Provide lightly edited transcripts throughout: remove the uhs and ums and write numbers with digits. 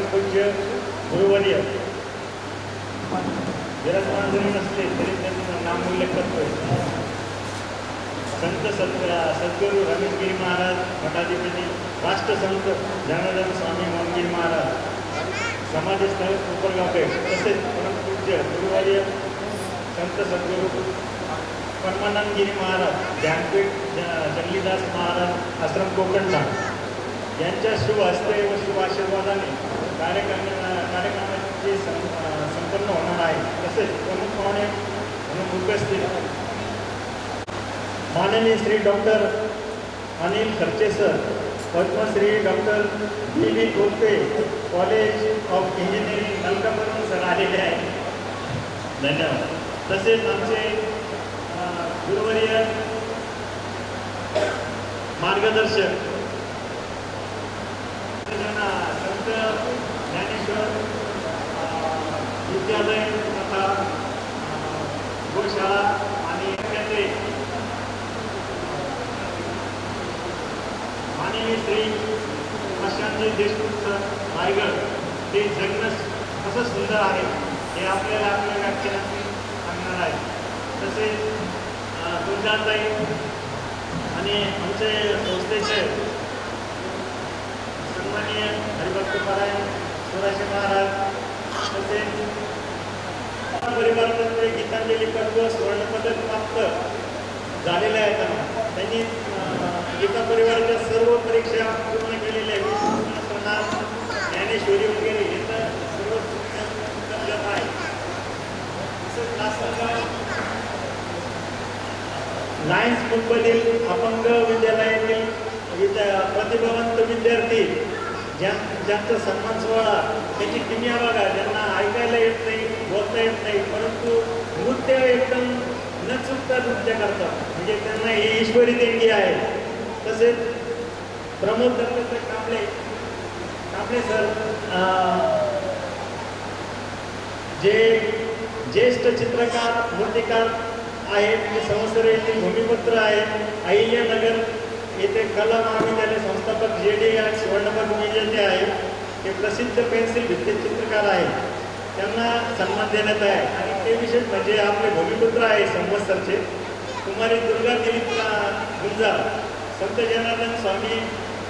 परमपूज्य गुरुवर्य विराजमान जरी नसले तरी त्यांचं नामोल्लेख करतोय. संत सद्गुरू रमेशगिरी महाराज मठाधिपती राष्ट्रसंत जनार्दन स्वामी मोहनगिरी महाराज समाधीस्थळ कोपरगाव पेठ, तसेच परमपूज्य गुरुवर्य संत सद्गुरू परमानंदगिरी महाराज ध्यानपीठ जंगलीदास महाराज आश्रम कोकणला यांच्या शुभ हस्ते व शुभ आशीर्वादाने कार्यक्रमाचे संपन्न होणार आहे. तसेच प्रमुख पाहुणे म्हणून उपस्थित माननीय Shri doctor Anil Kharche sir, Padmashri doctor B Kolte, college of engineering नलकावरून सर आलेले आहेत. धन्यवाद. तसेच आमचे गुरुवर्य मार्गदर्शक संत ज्ञानेश्वर विद्यालय तथा गोशाळा आणि केंद्रे माननीय श्री प्रशांतजी देशमुख सर रायगड, ते जगणं कसं सुंदर आहे हे आपल्याला आपल्या व्याख्यानातून सांगणार आहे. तसेच तुळजाताई आणि आमचे संस्थेचे सन्माननीय हरिभक्तपरायण सुराशे महाराज, तसेच परिवारातर्फे गीतांजली पदक सुवर्णपदक प्राप्त झालेले आहेत. त्यांनी गीता परिवाराच्या सर्व परीक्षा पूर्ण केलेल्या आहेत. ज्ञानेश्वरी वगैरे हे तर सर्व आहे. लायन्स स्कूलमधील अपंग विद्यालयातील प्रतिभावंत विद्यार्थी ज्यांचा सन्मान सोहळा, त्याची किमिया बघा. ज्यांना ऐकायला येत नाही, बोलता येत नाही, परंतु नृत्य एकदम न चुकता नृत्य करतात, म्हणजे त्यांना ही ईश्वरी देणगी आहे. तसेच प्रमोद दत्त कांबळे सर, जे ज्येष्ठ चित्रकार मूर्तिकार आहेत, ते संवत्सर येथील भूमिपुत्र आहेत. अहिल्यानगर येथे कला महाविद्यालय संस्थापक JD सुवर्णपदक विजेते आहेत. ते प्रसिद्ध पेन्सिल भित्तिचित्रकार आहेत. त्यांना सन्मान देण्यात आहे. आणि ते विशेष म्हणजे आपले भूमिपुत्र आहे संवत्सरचे कुमारी दुर्गा दिलीप गुंजाळ, संत जनार्दन स्वामी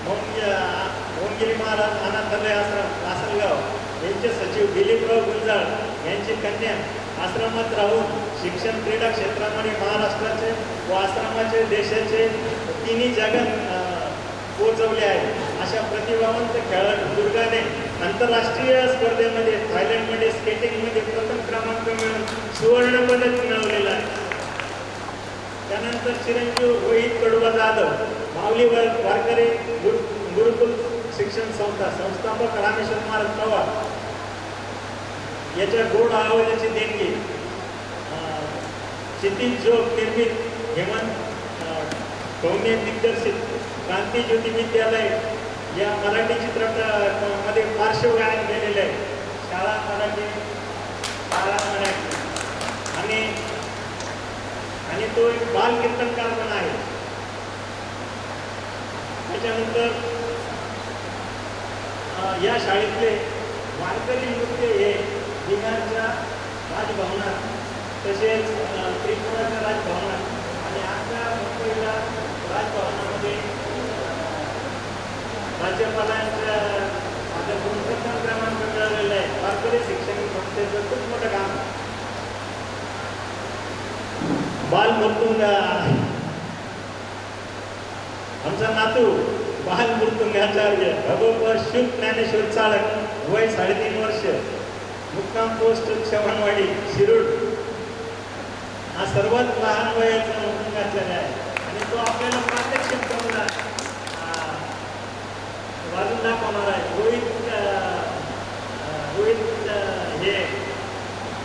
मोहनगिरी महाराज अनाथालय आश्रम लासलगाव यांचे सचिव दिलीपराव गुंजाळ यांची कन्या आश्रमात राहून शिक्षण क्रीडा क्षेत्रामध्ये महाराष्ट्राचे व आश्रमाचे देशाचे तिन्ही जगात पोहोचवले आहे. अशा प्रतिभावंत खेळाडू दुर्गाने आंतरराष्ट्रीय स्पर्धेमध्ये थायलंडमध्ये स्केटिंगमध्ये प्रथम क्रमांक मिळवून सुवर्ण पदक मिळवलेला आहे. त्यानंतर चिरंजीव रोहित कडुबा जाधव, माऊली वारकरी गुरुकुल शिक्षण संस्था संस्थापक रामेश्वर महाराज पवार याच्या गोड आवाजाची देणगी, क्षितिज जोग निर्मित हेमंत धोने दिग्दर्शित क्रांती ज्योती विद्यालय या मराठी चित्रपटामध्ये पार्श्वगायन केलेले आहे. शाळा मराठी आणि तो एक बाल कीर्तनकार पण आहे. त्याच्यानंतर या शाळेतले वारकरी नृत्य हे बिहारच्या राजभवनात, तसेच त्रिपुराच्या राजभवनात आणि आजच्या मुंबईला राजभवनामध्ये राज्यपालांच्या माझ्याकडून प्रथम क्रमांक मिळालेला आहे. वारकरी शिक्षण संस्थेचं खूप मोठं काम. बाल मृत्युंगा आमचा नातू बाल मृत्युंगाचार्य भगवत शुभ ज्ञानेश्वर चाळक, वय 3.5 वर्ष, मुक्काम पोस्ट चव्हाणवाडी शिरूर. हा सर्वात लहान वयाचा मृत्युंगाचार्य आहे आणि तो आपल्याला प्रात्यक्षिक करून वाजून दाखवणार आहे. रोहित हे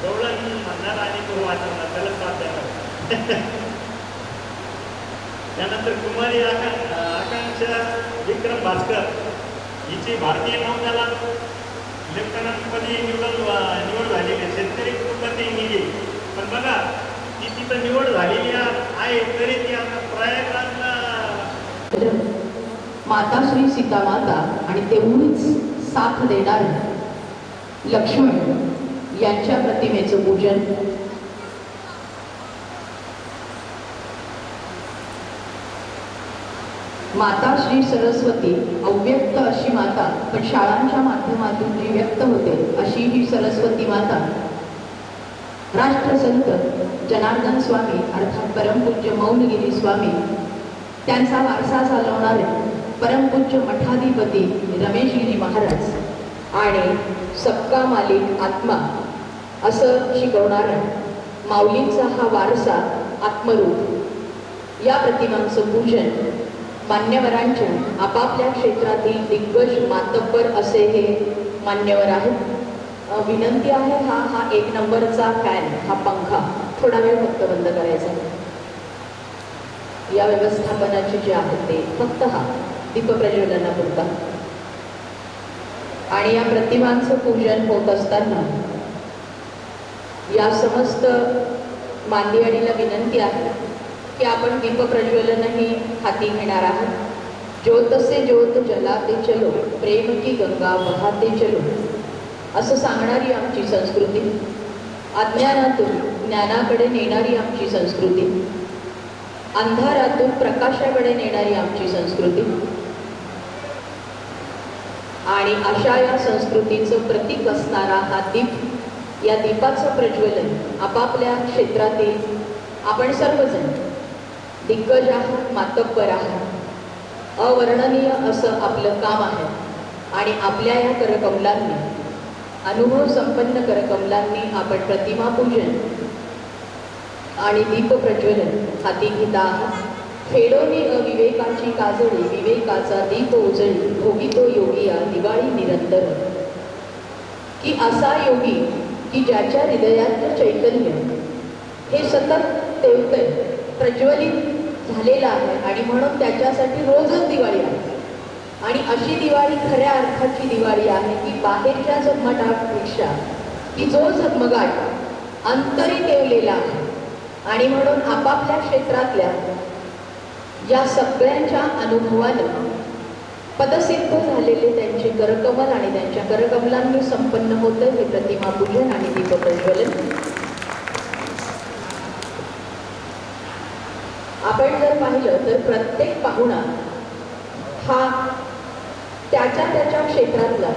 गवळण म्हणणार आणि तो वाजवणार, त्याला साथ देणार. त्यानंतर कुमारी आकांक्षा विक्रम भास्कर हिची भारतीय नौदलात लेफ्टनंटपदी निवड झालेली आहे. शेतकरी कुटुंबातील निधी, पण बघा ती तिथं निवड झालेली आहे तरी ती आता प्रयागराजला माता श्री सीता माता आणि तेवढीच साथ देणार लक्ष्मण यांच्या प्रतिमेचं पूजन, माता श्री सरस्वती अव्यक्त अशी माता, पण शाळांच्या माध्यमातून जी व्यक्त होते अशी ही सरस्वती माता राष्ट्रसंत जनार्दन स्वामी अर्थात परमपूज्य मौनगिरी स्वामी, त्यांचा वारसा चालवणारे परमपूज्य मठाधिपती रमेशगिरी महाराज आणि सबका मालिक आत्मा असं शिकवणारा माऊलींचा हा वारसा आत्मरूप, या प्रतिमांचं पूजन मान्यवरांच्या आपापल्या क्षेत्रातील दिग्गज मातब्बर असे हे मान्यवर आहेत. विनंती आहे, हा 1 नंबरचा फॅन, हा पंखा थोडा वेळ फक्त बंद करायचा. या व्यवस्थापनाचे जे आहेत ते फक्त हा दीपप्रज्वलनापुरता. आणि या प्रतिमांचं पूजन होत असताना या समस्त मांदियाळीला विनंती आहे की आपण दीपप्रज्वलनही हाती घेणार आहात. ज्योत से ज्योत जलाते चलो, प्रेम की गंगा बहाते चलो असं सांगणारी आमची संस्कृती, अज्ञानातून ज्ञानाकडे नेणारी आमची संस्कृती, अंधारातून प्रकाशाकडे नेणारी आमची संस्कृती. आणि अशा या संस्कृतीचं प्रतीक असणारा हा दीप, या दीपाचं प्रज्वलन आपापल्या क्षेत्रातील आपण सर्वजण दिग्गज आहात, मातब्बर आहात, अवर्णनीय असं आपलं काम आहे. आणि आपल्या या करकमलांनी, अनुभव संपन्न करकमलांनी आपण प्रतिमा पूजन आणि दीप प्रज्वलन हाती घेत आहात. फेडोनी अविवेकाची काजळी, विवेकाचा दीप उजळी, भोगितो योगिया दिवाळी निरंतर. की असा योगी की ज्याच्या हृदयातलं चैतन्य हे सतत तेवतंय, प्रज्वलित झालेलं आहे आणि म्हणून त्याच्यासाठी रोजच दिवाळी आहे. आणि अशी दिवाळी खऱ्या अर्थाची दिवाळी आहे की बाहेरच्या झगमगाटापेक्षा की जो झगमगाट अंतरी ठेवलेला आहे. आणि म्हणून आपापल्या क्षेत्रातल्या या सगळ्यांच्या अनुभवानं पदसिद्ध झालेले त्यांचे करकमल आणि त्यांच्या करकमलांनी संपन्न होतं हे प्रतिमा पूजन आणि दीपप्रज्वलन. आपण जर पाहिलं तर प्रत्येक पाहुणा हा त्याच्या क्षेत्रातला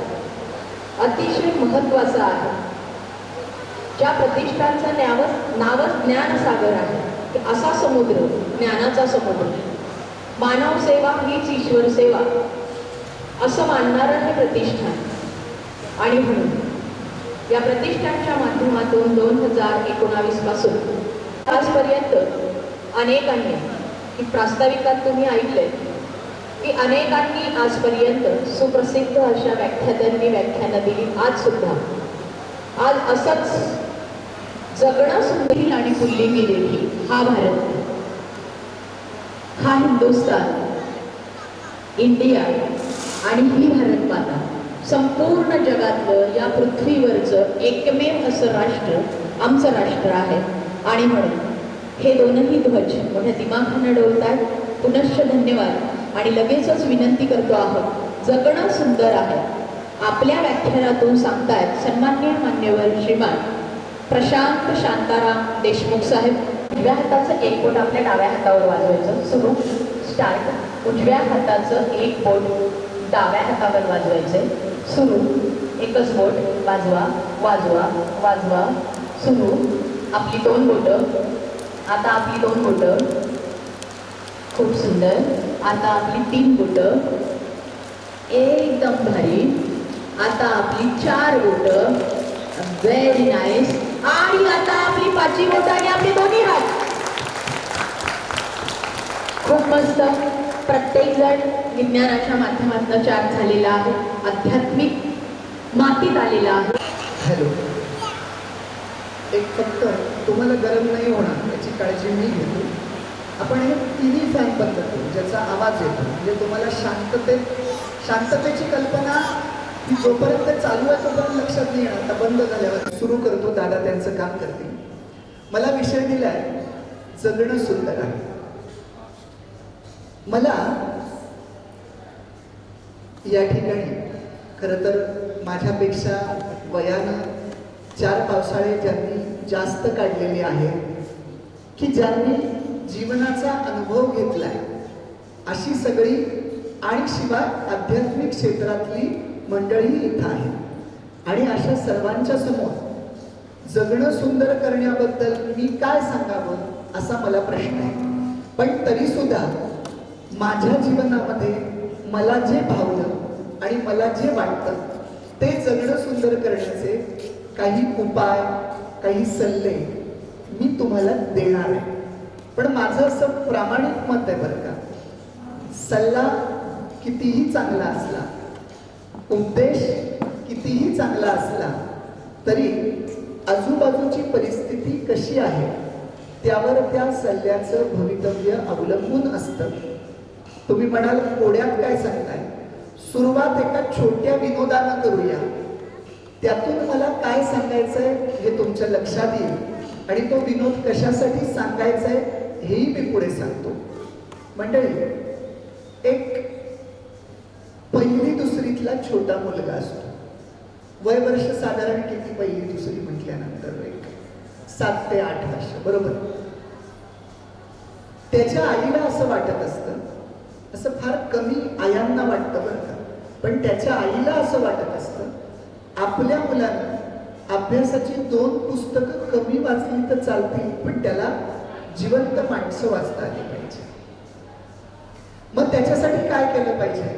अतिशय महत्त्वाचा आहे. ज्या प्रतिष्ठानचं नावच ज्ञानसागर आहे, असा समुद्र, ज्ञानाचा समुद्र. मानव सेवा हीच ईश्वर सेवा असं मानणारं हे प्रतिष्ठान. आणि म्हणून या प्रतिष्ठानच्या माध्यमातून 2019 पासून आजपर्यंत अनेकांनी, की प्रास्ताविकात तुम्ही ऐकलंय की अनेकांनी आजपर्यंत सुप्रसिद्ध अशा व्याख्यात्यांनी व्याख्यानं दिली. आज असंच जगणं सुंदर आणि पुल्लिंगी देखील हा भारत, हा हिंदुस्थान, इंडिया आणि ही भारत माता संपूर्ण जगातलं, या पृथ्वीवरचं एकमेव असं राष्ट्र आमचं राष्ट्र आहे. आणि म्हणून हे दोनही ध्वज मोठ्या दिमाखानं डोलतात. पुनश्च धन्यवाद. आणि लगेचच विनंती करतो आहोत, जगणं सुंदर आहे आपल्या व्याख्यानातून सांगतायत सन्माननीय मान्यवर श्रीमान प्रशांत शांताराम देशमुख साहेब. उजव्या हाताचं एक बोट आपल्या डाव्या हातावर वाजवायचं. सुरू, स्टार्ट. उजव्या हाताचं एक बोट डाव्या हातावर वाजवायचं. सुरू. एकच बोट वाजवा वाजवा वाजवा. सुरू. आपली 2 बोटं. आता आपली 2 बोटं. खूप सुंदर. आता आपली 3 बोटं. एकदम भारी. आता आपली 4 बोटं. Very nice. आणि आता आपली 5वी बोटं आणि आपले दोन्ही हात. खूप मस्त. प्रत्येक जण विज्ञानाच्या माध्यमातून चार्ज झालेला आहे, आध्यात्मिक मातीत आलेला आहे. हॅलो. एक फक्त तुम्हाला गरम नाही होणार याची काळजी मी घेतो. आपण हे तिन्ही फॅन बंद करू, ज्याचा आवाज येतो, म्हणजे तुम्हाला शांततेची कल्पना ही जोपर्यंत चालू आहे तोपर्यंत लक्षात नाही येणार. आता बंद झाल्यावर सुरू करतो. दादा त्यांचं काम करतील. मला विषय दिलाय जगणं सुंदर आहे. मला या ठिकाणी खरं तर माझ्यापेक्षा वयानं 4 पावसाळे ज्यांनी जास्त काढलेले आहेत, की ज्यांनी जीवनाचा अनुभव घेतलाय, अशी सगळी आणि शिवाय आध्यात्मिक क्षेत्रातली मंडळी इथं आहे. आणि अशा सर्वांच्या समोर जगणं सुंदर करण्याबद्दल मी काय सांगावं असा मला प्रश्न आहे. पण तरी सुद्धा माझ्या जीवनामध्ये मला जे भावलं आणि मला जे वाटतं ते जगणं सुंदर करण्याचे काही उपाय, काही सल्ले मी तुम्हाला देणार आहे. पण माझं असं प्रामाणिक मत आहे बरं का, सल्ला कितीही चांगला असला, उपदेश कितीही चांगला असला, तरी आजूबाजूची परिस्थिती कशी आहे त्यावर त्या सल्ल्याचं भवितव्य अवलंबून असतं. तुम्ही म्हणाल कोड्यात काय सांगताय, सुरुवात एका छोट्या विनोदानं करूया, त्यातून मला काय सांगायचंय हे तुमच्या लक्षात येईल आणि तो विनोद कशासाठी सांगायचा आहे हेही मी पुढे सांगतो. मंडळी, एक पहिली दुसरीतला छोटा मुलगा असतो. वय वर्ष साधारण किती पहिली दुसरी म्हटल्यानंतर? एक 7 ते 8 वर्ष, बरोबर. त्याच्या आईला असं वाटत असतं, असं फार कमी आयांना वाटतं बरं का, पण त्याच्या आईला असं वाटत असतं आपल्या मुलानं अभ्यासाची 2 पुस्तकं कमी वाचली तर चालतील, पण त्याला जिवंत माणसं वाचता आली पाहिजे. मग त्याच्यासाठी काय केलं पाहिजे,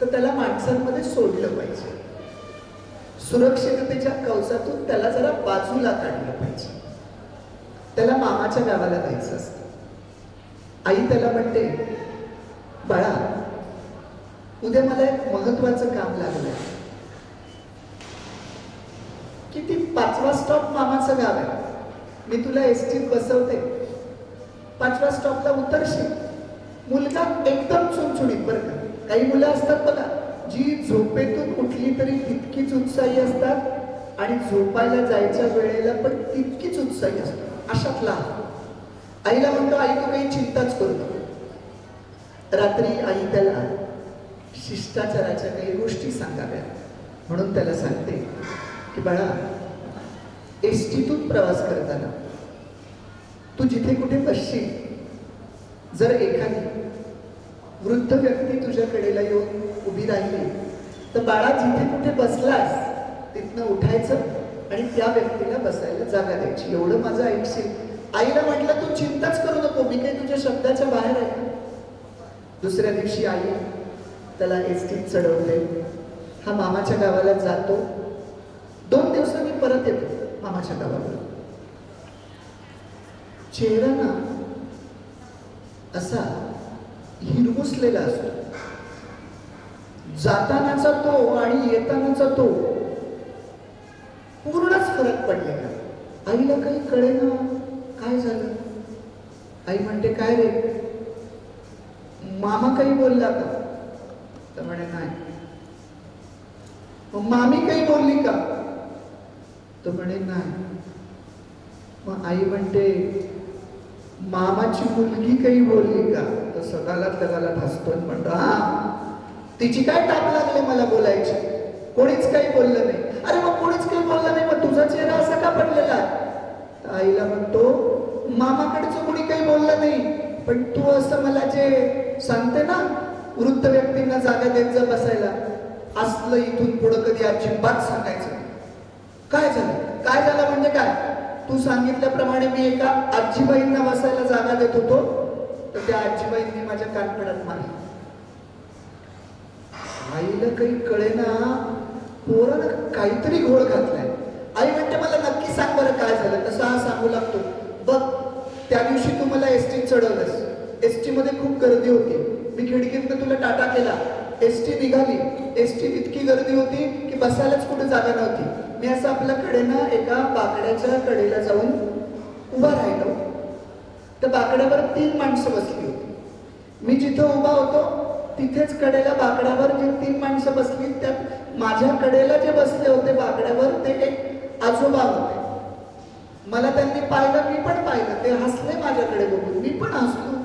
तर त्याला माणसांमध्ये सोडलं पाहिजे. सुरक्षिततेच्या कवचातून त्याला जरा बाजूला काढलं पाहिजे. त्याला मामाच्या गावाला जायचं असतं. आई त्याला म्हणते, बाळा उद्या मला एक महत्वाचं काम लागलंय. किती 5वा स्टॉप मामाचं गाव आहे, मी तुला एसटीत बसवते, 5व्या स्टॉपला उतरशील. मुलगा एकदम चुणचुणीत बरं का. काही मुलं असतात बघा, जी झोपेतून उठली तरी तितकीच उत्साही असतात आणि झोपायला जायच्या वेळेला पण तितकीच उत्साही असतात. अशातला आईला म्हणतो, आई तू काही चिंताच करू नको. रात्री आई त्याला शिष्टाचाराच्या काही गोष्टी सांगाव्या म्हणून त्याला सांगते की बाळा, एसटीतून प्रवास करताना तू जिथे कुठे बसशील, जर एखादी वृद्ध व्यक्ती तुझ्या कडेला येऊन उभी राहिली तर बाळा जिथे कुठे बसलास तिथनं उठायचं आणि त्या व्यक्तीला बसायला जागा द्यायची. एवढं माझं ऐकशील. आईला म्हटलं तू चिंताच करू नको, मी काही तुझ्या शब्दाच्या बाहेर आहे. दुसऱ्या दिवशी आई त्याला एसटीत चढवते. हा मामाच्या गावाला जातो. 2 दिवसांनी परत येतो मामाच्या गावाला. चेहरा ना असा हिरमुसलेला असतो. जातानाचा तो आणि येतानाचा तो पूर्णच फरक पडलेला. आईला काही कळेना काय झालं. आई म्हणते, काय रे, मामा काही बोलला का? तर म्हणे नाही. मग मामी काही बोलली का? तो म्हणे नाही. मग आई म्हणते, मामाची मुलगी काही बोलली का? तर सगळ्याला लगाला हसतो म्हणतो, हा तिची काय टाप लागले मला बोलायची, कोणीच काही बोललं नाही. अरे मग कोणीच काही बोललं नाही, मग तुझा चेहरा असा का पडलेला? तर आईला म्हणतो, मामाकडचं कोणी काही बोललं नाही, पण तू असं मला जे सांगते ना, वृद्ध व्यक्तींना जागा देत जा बसायला, असलं इथून पुढं कधी अजिबात सांगायचं. काय झालं? काय झालं म्हणजे काय? तू सांगितल्याप्रमाणे मी एका आजीबाईंना बसायला जागा देत होतो, तर त्या आजीबाईंनी माझ्या कानफडात मारली. आईला काही कळेना, पोरानं काहीतरी घोळ घातलाय. आई म्हणते, मला नक्की सांग बरं काय झालं. तसं हा सांगू लागतो, बघ त्या दिवशी तू मला एसटीत चढवलंस, एसटी मध्ये खूप गर्दी होती, मी खिडकीतनं तुला टाटा केला, एसटी निघाली, एसटीत इतकी गर्दी होती की बसायलाच कुठे जागा नव्हती. मी असं आपल्या कडेनं एका बाकड्याच्या कडेला जाऊन उभा राहिलो. त्या बाकड्यावर 3 माणसं बसली होती. मी जिथं उभा होतो तिथेच कडेला बाकड्यावर जे 3 माणसं बसली, त्यात माझ्या कडेला जे बसले होते बाकड्यावर ते एक आजोबा होते. मला त्यांनी पाहिलं, मी पण पाहिलं. ते हसले माझ्याकडे बघून, मी पण हसलो.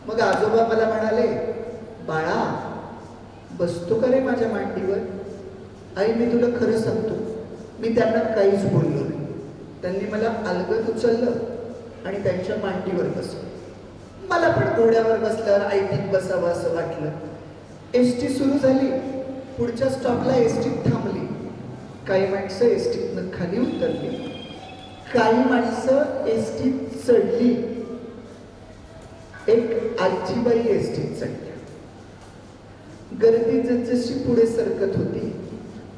मग आजोबा मला म्हणाले, बाळा बसतो का रे माझ्या मांडीवर? आई मी तुला खरं सांगतो, मी त्यांना काहीच बोललो नाही. त्यांनी मला अलगद उचललं आणि त्यांच्या मांडीवर बसवलं. मला पण घोड्यावर बसल्यावर ऐटीत बसावं असं वाटलं. एस टी सुरू झाली. पुढच्या स्टॉपला एस टी थांबली. काही माणसं एस टीतनं खाली उतरली, काही माणसं एस टीत चढली. एक आजीबाई एस टीत चढल्या. गर्दी जसजशी पुढे सरकत होती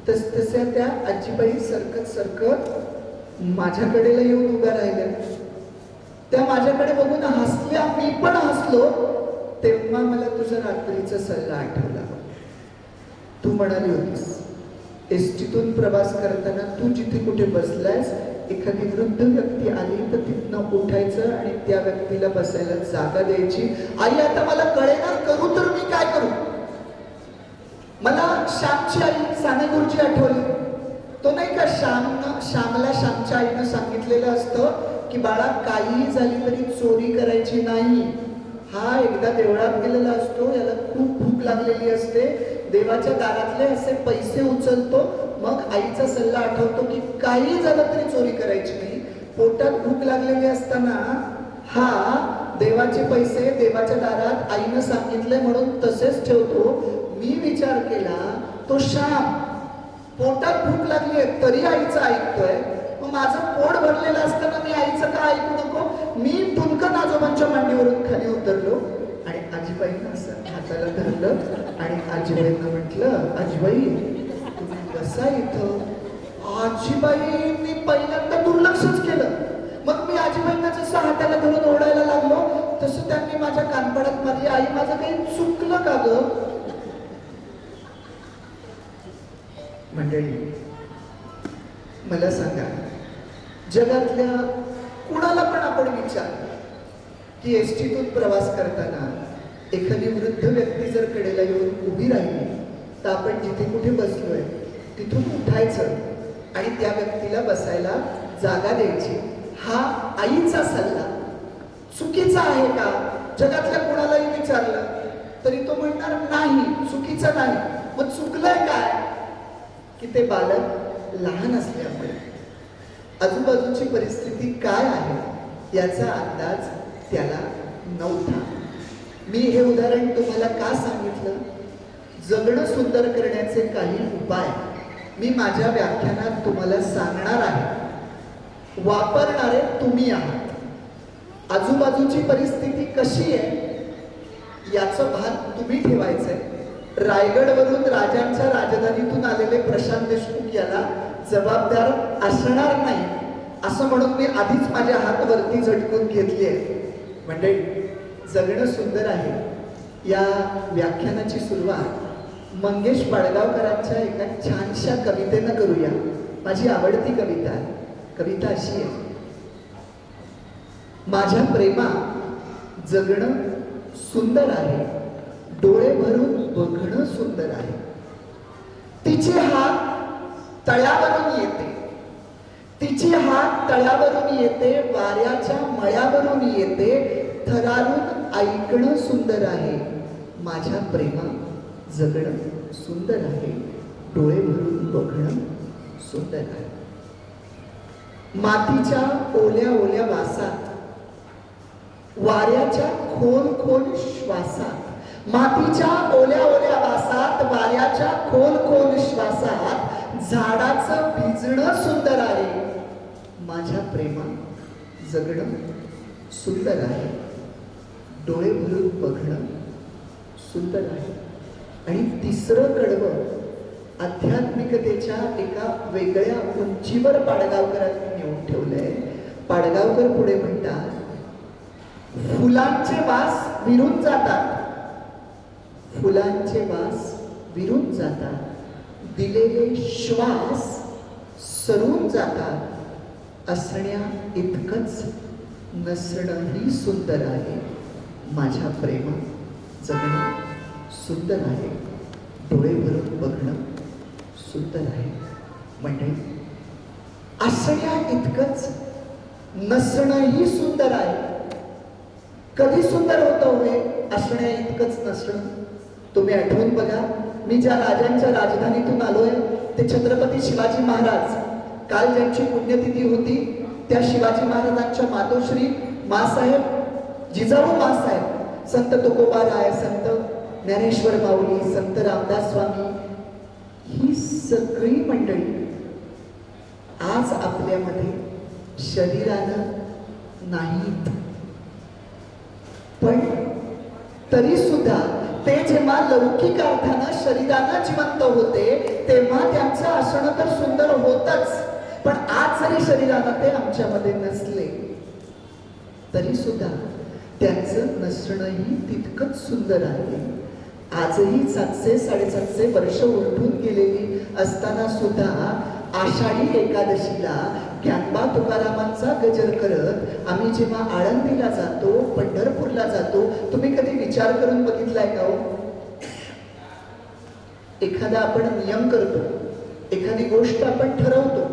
तसतशा त्या आजीबाई सरकत सरकत माझ्याकडेला येऊन उभ्या राहिल्या. त्या माझ्याकडे बघून हसल्या, मी पण हसलो. तेव्हा मला तुझा रात्रीचा सल्ला आठवला. तू म्हणाली होतीस एसटीतून प्रवास करताना तू जिथे कुठे बसलायस, एखादी वृद्ध व्यक्ती आली तर तिथनं उठायचं आणि त्या व्यक्तीला बसायला जागा द्यायची. आई आता मला कळेना, करू तर मी काय करू? मला श्यामची आई साने गुरुजी आठवली. तो नाही का श्यामला श्यामच्या आईनं सांगितलेलं असतं की बाळा काहीही झाली तरी चोरी करायची नाही. हा एकदा देवळात गेलेला असतो, याला खूप भूक लागलेली असते, देवाच्या दारातले असे पैसे उचलतो, मग आईचा सल्ला आठवतो की काही झालं तरी चोरी करायची नाही. पोटात भूक लागलेली असताना हा देवाचे पैसे देवाच्या दारात आईनं सांगितले म्हणून तसेच ठेवतो. मी विचार केला तो श्याम पोटात भूक लागली आहे तरी आईचं ऐकतोय, मग माझं पोट भरलेलं असताना मी आईचं का ऐकू नको? मी टुनकन आजोबांच्या मांडीवरून खाली उतरलो आणि आजीबाईंना असं हाताला धरलं आणि आजीबाईंना म्हटलं, आजीबाई तुम्ही बसा इथं. आजीबाईंनी पहिल्यांदा दुर्लक्षच केलं. मग मी आजीबाईंना जसं हाताला धरून ओढायला लागलो तसं त्यांनी माझ्या कानपडात मारली, आई माझं काही चुकलं का ग? मंडळी मला सांगा, जगातल्या कुणाला पण आपण विचार की एस टीतून प्रवास करताना एखादी वृद्ध व्यक्ती जर कडेला येऊन उभी राहिली तर आपण जिथे कुठे बसलोय तिथून उठायचं आणि त्या व्यक्तीला बसायला जागा द्यायची. हा आईचा सल्ला चुकीचा आहे का? जगातल्या कुणालाही विचारलं तरी तो म्हणणार नाही, चुकीचं नाही. मग चुकलंय काय? की ते बालक लहान असल्यामुळे आजूबाजूची परिस्थिती काय आहे याचा अंदाज त्याला नव्हता. मी हे उदाहरण तुम्हाला का सांगितलं? जगणं सुंदर करण्याचे काही उपाय मी माझ्या व्याख्यानात तुम्हाला सांगणार आहे. वापरणारे तुम्ही आहात. आजूबाजूची परिस्थिती कशी आहे याचं भान तुम्ही ठेवायचंय. रायगडवरून राजांच्या राजधानीतून आलेले प्रशांत देशमुख याला जबाबदार असणार नाही असं म्हणून मी आधीच माझ्या हात वरती झटकून घेतली आहे. म्हणजे जगणं सुंदर आहे या व्याख्यानाची सुरुवात मंगेश पाडगावकरांच्या एका छानशा कवितेनं करूया. माझी आवडती कविता आहे. कविता अशी आहे, माझ्या प्रेमा जगणं सुंदर आहे, डोळे भरून बघणं सुंदर आहे. तिचे हात तळ्यावरून येते, तिची हात तळ्यावरून येते, वाऱ्याच्या मळ्यावरून येते, थरारून ऐकणं सुंदर आहे. माझ्या प्रेमा जगणं सुंदर आहे, डोळे भरून बघणं सुंदर आहे. मातीच्या ओल्या ओल्या वासात, वाऱ्याच्या खोल खोल श्वासात, मातीच्या ओल्या ओल्या वासात, वाऱ्याच्या खोल खोल श्वासात झाडाचं भिजणं सुंदर आहे. माझ्या प्रेमा जगणं सुंदर आहे, डोळे भरून बघणं सुंदर आहे. आणि तिसरं कडवं आध्यात्मिकतेच्या एका वेगळ्या उंचीवर पाडगावकरांनी नेऊन ठेवलंय. पाडगावकर पुढे म्हणतात, फुलांचे वास विरून जातात, फुलांचे वास विरून जातात, दिलेले श्वास सरून जातात, असण्या इतकंच नसणंही सुंदर आहे. माझ्या प्रेमा जगणं सुंदर आहे, डोळे भरून बघणं सुंदर आहे. म्हणजे असण्या इतकंच नसणंही सुंदर आहे. कधी सुंदर होतं हे असण्या इतकंच नसणं? तुम्ही आठवून बघा, मी ज्या राजांच्या राजधानीतून आलोय ते छत्रपती शिवाजी महाराज. काल ज्यांची पुण्यतिथी होती त्या शिवाजी महाराजांच्या मातोश्री मासाहेब, जिजाऊ मासाहेब, संत तुकोबाराय, संत ज्ञानेश्वर माऊली, संत रामदास स्वामी, ही सगळी मंडळी आज आपल्यामध्ये शरीरानं नाहीत, पण तरी सुद्धा ते जेव्हा लौकिक अर्थानं शरीरानं जिवंत होते तेव्हा त्यांचं असणं तर सुंदर होतच, पण आज जरी शरीरानं ते आमच्यामध्ये नसले तरी सुद्धा त्यांचं नसणंही तितकंच सुंदर आहे. आजही 700-750 वर्ष उलटून गेलेली असताना सुद्धा आषाढी एकादशीला ज्ञानबा तुकारामांचा गजर करत आम्ही जेव्हा आळंदीला जातो, पंढरपूरला जातो, तुम्ही कधी विचार करून बघितलाय का हो? एखादा आपण नियम करतो, एखादी गोष्ट आपण ठरवतो.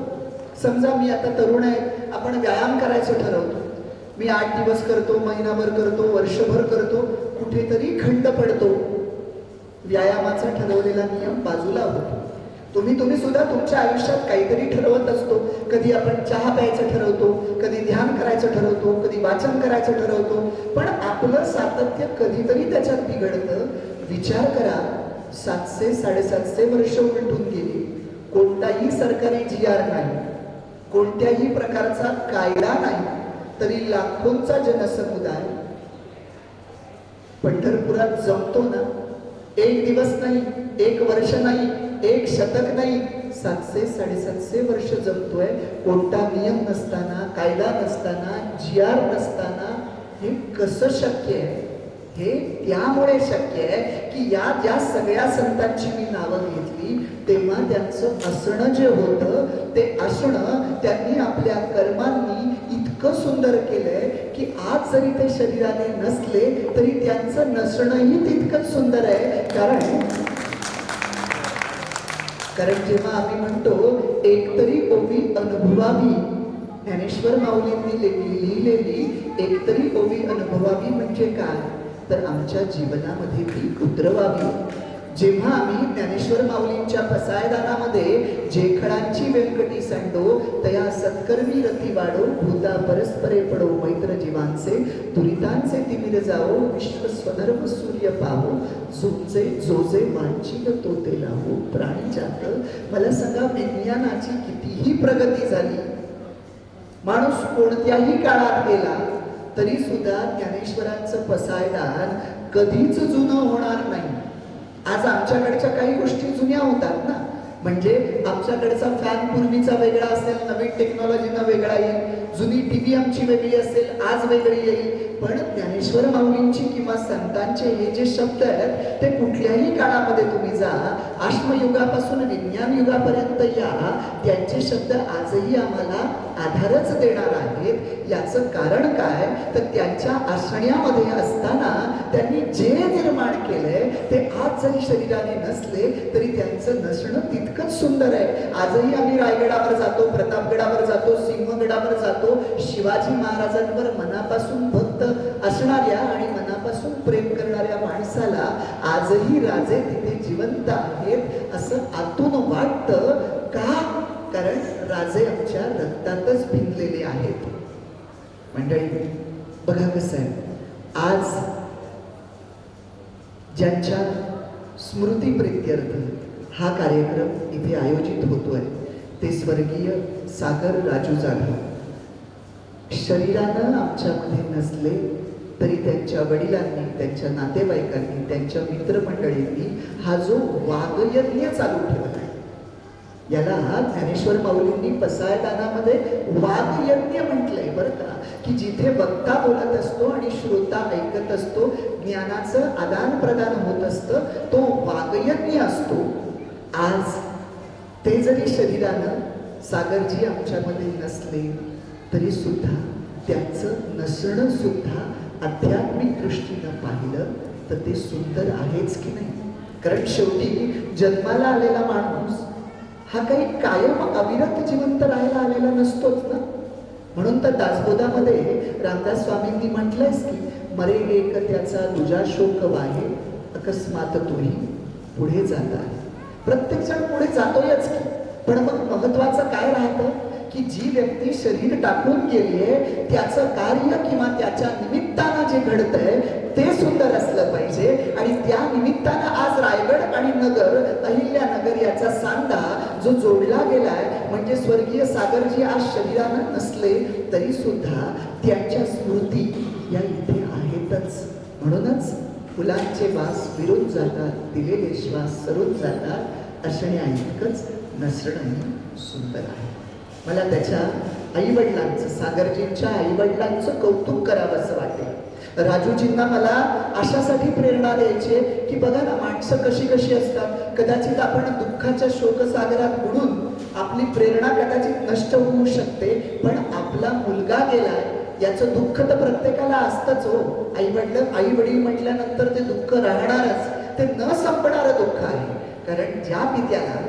समजा मी आता तरुण आहे, आपण व्यायाम करायचं ठरवतो. मी 8 दिवस करतो, महिनाभर करतो, वर्षभर करतो, कुठेतरी खंड पडतो, व्यायामाचा ठरवलेला नियम बाजूला होतो. तुम्ही सुद्धा तुमच्या आयुष्यात काहीतरी ठरवत असतो. कधी आपण चहा प्यायचं ठरवतो, कधी ध्यान करायचं ठरवतो, कधी वाचन करायचं ठरवतो, पण आपलं सातत्य कधीतरी त्याच्यात बिघडतं. विचार करा, 700-750 वर्ष उलटून गेली, कोणताही सरकारी GR नाही, कोणत्याही प्रकारचा कायदा नाही, तरी लाखोंचा जनसमुदाय पंढरपुरात जमतो ना. 1 दिवस नाही, 1 वर्ष नाही, 1 शतक नाही, 700-750 वर्ष जमतोय. कोणता नियम नसताना, कायदा नसताना, GR नसताना हे कसं शक्य आहे? हे त्यामुळे शक्य आहे की या ज्या सगळ्या संतांची मी नावं घेतली तेव्हा त्यांचं असणं जे होतं ते असणं त्यांनी आपल्या कर्मांनी इतकं सुंदर केलंय की आज जरी ते शरीराने नसले तरी त्यांचं नसणंही तितकंच सुंदर आहे. कारण जेव्हा आम्ही म्हणतो एकतरी ओवी अनुभवावी, ज्ञानेश्वर माऊलींनी लिहिलेली एकतरी ओवी अनुभवावी म्हणजे काय, तर आमच्या जीवनामध्ये ती उतरवावी. जेव्हा आम्ही ज्ञानेश्वर माऊलींच्या पसायदानामध्ये जेखडांची व्यंकटी सांडो तया सत्कर्मी रती वाढो, भूता परस्परे पडो, मैत्र जीवांचे दुरितांचे तिमिर जाओ, विश्व स्वधर्म सूर्य पाहो, जोजे मांचिल तो ते लाहो. प्राणी जात, मला सांगा, विज्ञानाची कितीही प्रगती झाली, माणूस कोणत्याही काळात गेला तरी सुद्धा ज्ञानेश्वरांचं पसायदान कधीच जुनं होणार नाही. आज आमच्याकडच्या काही गोष्टी जुन्या होतात ना, म्हणजे आमच्याकडचा फॅन पूर्वीचा वेगळा असेल, नवीन टेक्नॉलॉजीनं वेगळा येईल, जुनी TV आमची वेगळी असेल, आज वेगळी येईल, पण ज्ञानेश्वर माऊलींची किंवा संतांचे हे जे शब्द आहेत ते कुठल्याही काळामध्ये तुम्ही जा, आश्मयुगापासून विज्ञान युगापर्यंत या, त्यांचे शब्द आजही आम्हाला आधारच देणार आहेत. याचं कारण काय, तर त्यांच्या आसण्यामध्ये असताना त्यांनी जे निर्माण केलंय ते आज जरी शरीराने नसले तरी त्यांचं नसणं तितकंच सुंदर आहे. आजही आम्ही रायगडावर जातो, प्रतापगडावर जातो, सिंहगडावर जातो, शिवाजी महाराजांवर मनापासून भक्त असणाऱ्या आणि मनापासून प्रेम करणाऱ्या माणसाला आजही राजे तिथे जिवंत आहेत असं आतून वाटतं. का? कारण राजे आमच्या रक्तातच भिनलेले आहेत. मंडळी बघा कसं आहे, आज ज्यांच्या स्मृती प्रित्यर्थ हा कार्यक्रम इथे आयोजित होतोय ते स्वर्गीय सागर राजू जाधव. शरीरानं आमच्यामध्ये नसले तरी त्यांच्या वडिलांनी, त्यांच्या नातेवाईकांनी, त्यांच्या मित्रमंडळींनी हा जो वागयज्ञ चालू ठेवला, याला ज्ञानेश्वर माऊलींनी पसायदानामध्ये वागयज्ञ म्हटलंय बरं का, की जिथे वक्ता बोलत असतो आणि श्रोता ऐकत असतो, ज्ञानाचं आदान प्रदान होत असतं, तो वागयज्ञ असतो. आज ते जरी शरीरानं सागरजी आमच्यामध्ये नसले तरी सुद्धा त्यांचं नसणं सुद्धा आध्यात्मिक दृष्टीनं पाहिलं तर ते सुंदर आहेच की नाही. कारण शेवटी जन्माला आलेला माणूस हा काही कायम अविरत जिवंत राहायला आलेला नसतोच ना. म्हणून तर दासबोधामध्ये रामदास स्वामींनी म्हटलंयच की मरे एक त्याचा दुजा शोक वाहे, अकस्मात तुही पुढे जात आहे. प्रत्येक जण पुढे जातोयच की, पण मग महत्वाचं काय राहतं की जी व्यक्ती शरीर टाकून गेलीये त्याचं कार्य किंवा त्याच्या निमित्तानं जे घडतंय ते सुंदर असलं पाहिजे. आणि त्या निमित्तानं आज रायगड आणि नगर, अहिल्यानगर याचा सांधा जो जोडला गेलाय, म्हणजे स्वर्गीय सागरजी आज शरीरानं नसले तरी सुद्धा त्यांच्या स्मृती या इथे आहेतच. म्हणूनच फुलांचे वास विरून जातात, दिलेले श्वास सरून जातात, असण्या इतकंच नसणंही सुंदर आहे. मला त्याच्या आईवडिलांचं, सागरजींच्या आईवडिलांचं कौतुक करावं असं वाटेल. राजूजींना मला अशासाठी प्रेरणा द्यायची की बघा ना, माणसं कशी कशी असतात. कदाचित आपण दुःखाच्या शोकसागरात बुडून आपली प्रेरणा कदाचित नष्ट होऊ शकते, पण आपला मुलगा गेलाय याचं दुःख तर प्रत्येकाला असतंच हो. आई वडील म्हटल्यानंतर ते दुःख राहणारच, ते न संपणारं दुःख आहे. कारण ज्या पित्याला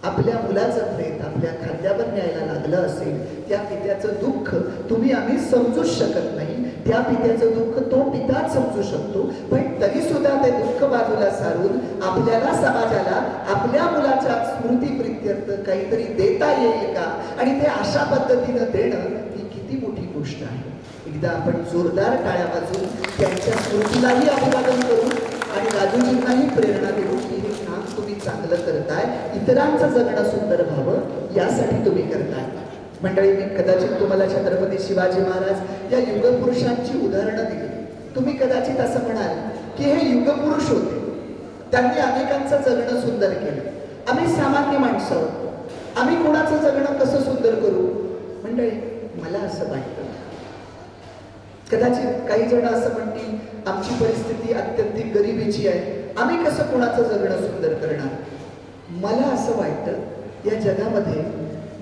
आपल्या मुलाचं प्रेत आपल्या खांद्यावर न्यायला लागलं असेल, त्या पित्याचं दुःख तुम्ही आम्ही समजूच शकत नाही. त्या पित्याचं दुःख तो पिताच समजू शकतो, पण तरी सुद्धा ते दुःख बाजूला सारून आपल्याला, समाजाला आपल्या मुलाच्या स्मृती प्रित्यर्थ काहीतरी देता येईल का, आणि ते अशा पद्धतीनं देणं ही किती मोठी गोष्ट आहे. एकदा आपण जोरदार टाळ्या वाजवून त्यांच्या स्मृतीलाही अभिवादन करू आणि राजूजींनाही प्रेरणा देऊ की हे काम तुम्ही चांगलं करताय, इतरांचं जगणं सुंदर व्हावं यासाठी तुम्ही करताय. मंडळी, मी कदाचित तुम्हाला छत्रपती शिवाजी महाराज या युगपुरुषांची उदाहरणं दिली. तुम्ही कदाचित असं म्हणाल की हे युगपुरुष होते, त्यांनी अनेकांचं जगणं सुंदर केलं, आम्ही सामान्य माणसं आहोत, आम्ही कोणाचं जगणं कसं सुंदर करू. मंडळी, मला असं वाटतं, कदाचित काही जण असं म्हणतील आमची परिस्थिती अत्यंत गरिबीची आहे, आम्ही कसं कोणाचं जगणं सुंदर करणार. मला असं वाटतं या जगामध्ये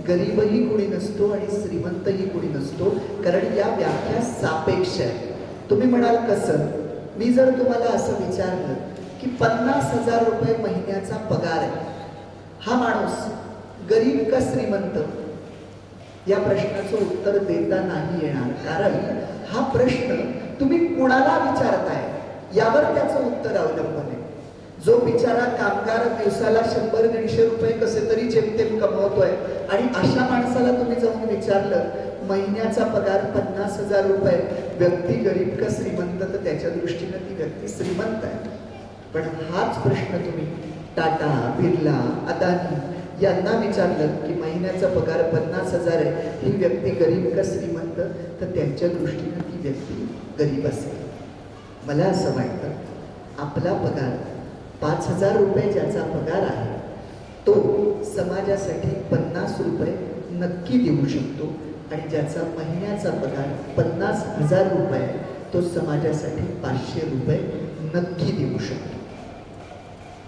गरीबही कोणी नसतो आणि श्रीमंतही कोणी नसतो, कारण या व्याख्या सापेक्ष आहे. तुम्ही म्हणाल कसं? मी जर तुम्हाला असं विचारलं की 50,000 रुपये महिन्याचा पगार आहे, हा माणूस गरीब का श्रीमंत, या प्रश्नाचं उत्तर देता नाही येणार. कारण हा प्रश्न तुम्ही कुणाला विचारताय यावर त्याचं उत्तर अवलंबून आहे. जो बिचारा कामगार दिवसाला 100-150 रुपये कसे तरी जेमतेम कमवतोय आणि अशा माणसाला तुम्ही जाऊन विचारलं महिन्याचा पगार 50,000 रुपये, व्यक्ती गरीब का श्रीमंत, तर त्याच्या दृष्टीनं ती व्यक्ती श्रीमंत आहे. पण हाच प्रश्न तुम्ही टाटा, बिर्ला, अदानी यांना विचारलं की महिन्याचा पगार 50,000 आहे, ही व्यक्ती गरीब का श्रीमंत, तर त्यांच्या दृष्टीनं ती व्यक्ती गरीब असेल. मला असं वाटतं आपला पगार 5,000 रुपये ज्याचा पगार आहे तो समाजासाठी 50 रुपये नक्की देऊ शकतो, आणि ज्याचा महिन्याचा पगार 50,000 रुपये तो समाजासाठी 500 रुपये नक्की देऊ शकतो.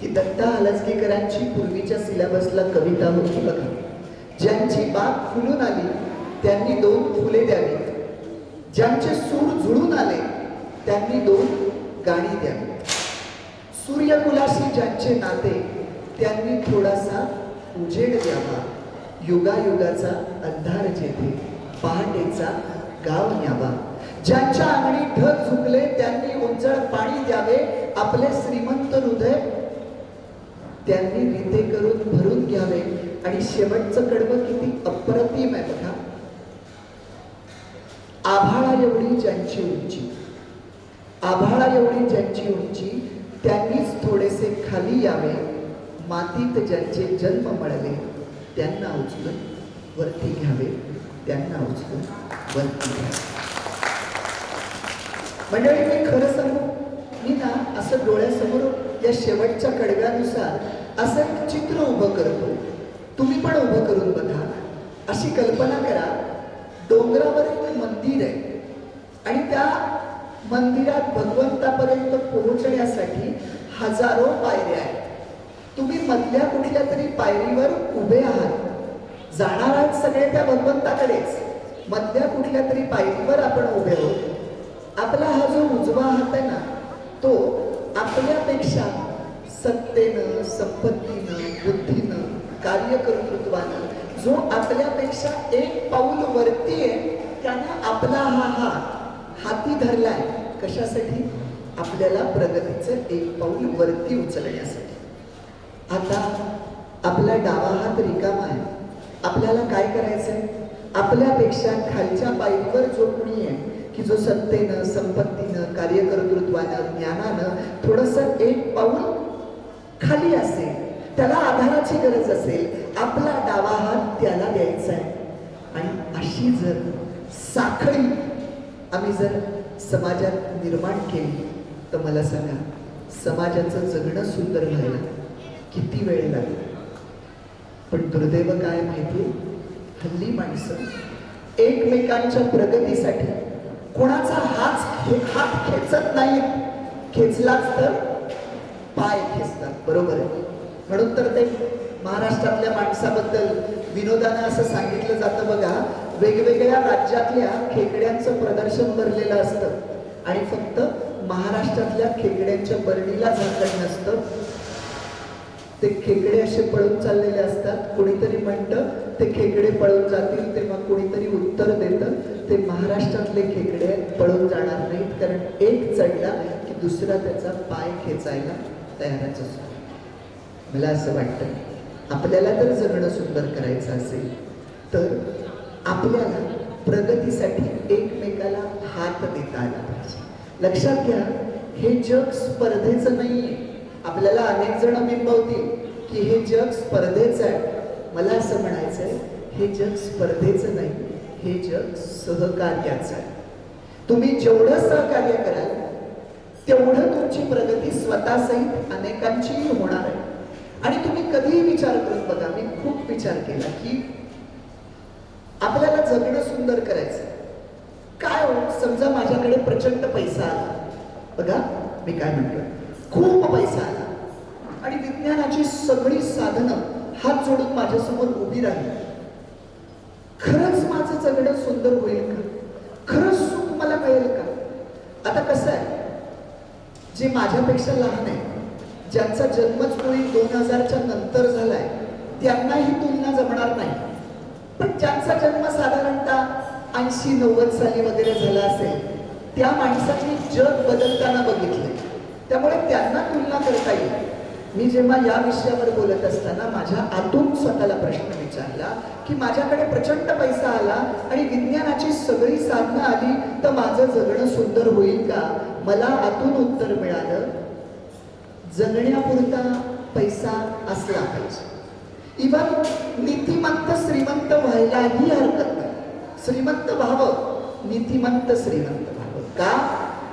ती दत्ता हलसगीकरांची पूर्वीच्या सिलेबसला कविता होती बघा, ज्यांची बाग फुलून आली त्यांनी 2 फुले द्यावीत, ज्यांचे सूर जुळून आले त्यांनी 2 गाणी द्यावी, सूर्यकुलाशी ज्यांचे नाते त्यांनी थोडासा उजेड द्यावा, युगायुगाचा अंधार जेथे पहाटेचा गाव न्यावा, ज्यांच्या अंगणी ढग झुकले त्यांनी उंचळ पाणी द्यावे, आपले श्रीमंत हृदय त्यांनी रीते करून भरून घ्यावे. आणि शेवटचं कडवं किती अप्रतिम आहे बघा, आभाळा एवढी ज्यांची उंची, आभाळा एवढी ज्यांची उंची त्यांनीच थोडेसे खाली यावे, मातीत ज्यांचे जन्म मळले त्यांना उचलून वरती घ्यावे, त्यांना उचलून वरती घ्यावे. मंडळी, मी खरं सांगू, मी ना असं डोळ्यासमोर या शेवटच्या कडव्यानुसार असं एक चित्र उभं करतो, तुम्ही पण उभं करून बघा. अशी कल्पना करा, डोंगरावर एक मंदिर आहे आणि त्या मंदिरात भगवंतापर्यंत पोहोचण्यासाठी हजारो पायऱ्या आहेत. तुम्ही मधल्या कुठल्या तरी पायरीवर उभे आहात, जाणार आहात सगळे त्या भगवंताकडेच, मधल्या कुठल्या तरी पायरीवर आपण उभे आहोत. आपला हा जो उजवा हात आहे ना, तो आपल्यापेक्षा सत्तेनं, संपत्तीनं, बुद्धीनं, कार्यकर्तृत्वानं जो आपल्यापेक्षा एक पाऊल वरती आहे, त्यानं आपला हा हात हाती धरलाय. कशासाठी? आपल्याला प्रगतीचं एक पाऊल वरती उचलण्यासाठी. आता आपला डावा हात रिकामा आहे. आपल्याला काय करायचंय? आपल्यापेक्षा खालच्या पायरीवर जो कोणी आहे की जो सत्तेनं, संपत्तीनं, कार्यकर्तृत्वानं, ज्ञानानं थोडंसं एक पाऊल खाली असेल, त्याला आधाराची गरज असेल, आपला डावा हात त्याला द्यायचा आहे. आणि अशी जर साखळी आम्ही जर समाजात निर्माण केली तर मला सांगा, समाजाचं जगणं सुंदर व्हायला किती वेळ लागेल? पण दुर्दैव काय माहिती, हल्ली माणसं एकमेकांच्या प्रगतीसाठी कोणाचा हात खेचत नाही, खेचलाच तर पाय खेचतात. बरोबर आहे. म्हणून तर ते महाराष्ट्रातल्या माणसाबद्दल विनोदानं असं सांगितलं जातं बघा, वेगवेगळ्या राज्यातल्या खेकड्यांचं प्रदर्शन भरलेलं असतं आणि फक्त महाराष्ट्रातल्या खेकड्यांच्या बरणीला झाकण नसतं. ते खेकडे असे पळून चाललेले असतात. कोणीतरी म्हणतं ते खेकडे पळून जातील, तेव्हा कोणीतरी उत्तर देतं ते महाराष्ट्रातले खेकडे पळून जाणार नाहीत, कारण एक चढला की दुसरा त्याचा पाय खेचायला तयारच असतो. मला असं वाटतं आपल्याला तर जगणं सुंदर करायचं असेल तर आपल्याला प्रगतीसाठी एकमेकाला हात देता आला पाहिजे. लक्षात घ्या, हे जग स्पर्धेचं नाहीये. आपल्याला अनेक जण बिंबवतील की हे जग स्पर्धेचं आहे. मला असं म्हणायचंय, हे जग स्पर्धेचं नाही, हे जग सहकार्याचं आहे. तुम्ही जेवढं सहकार्य कराल तेवढं तुमची प्रगती स्वतःसहित अनेकांचीही होणार आहे. आणि तुम्ही कधीही विचार करून बघा, मी खूप विचार केला की आपल्याला जगणं सुंदर करायचं काय हो. समजा माझ्याकडे प्रचंड पैसा आला, बघा मी काय म्हणतोय, खूप पैसा आला आणि विज्ञानाची सगळी साधनं हात जोडून माझ्यासमोर उभी राहिली. खरंच माझं जगणं सुंदर होईल का? खरंच सुख मला मिळेल का? आता कसं आहे, जे माझ्यापेक्षा लहान आहे, ज्यांचा जन्मच मुळी 2000च्या नंतर झालाय, त्यांना ही तुलना जमणार नाही. पण ज्यांचा जन्म साधारणतः 80-90 साली वगैरे झाला असेल, त्या माणसांनी जग बदलताना बघितलंय, त्यामुळे त्यांना तुलना करता येईल. मी जेव्हा या विषयावर बोलत असताना माझ्या आतून स्वतःला प्रश्न विचारला की माझ्याकडे प्रचंड पैसा आला आणि विज्ञानाची सगळी साधनं आली तर माझं जगणं सुंदर होईल का? मला आतून उत्तर मिळालं, जगण्यापुरता पैसा असला पाहिजे. इव्हन नीतिमंत श्रीमंत व्हायलाही हरकत नाही. श्रीमंत व्हावं, नीतिमंत श्रीमंत व्हावं. का?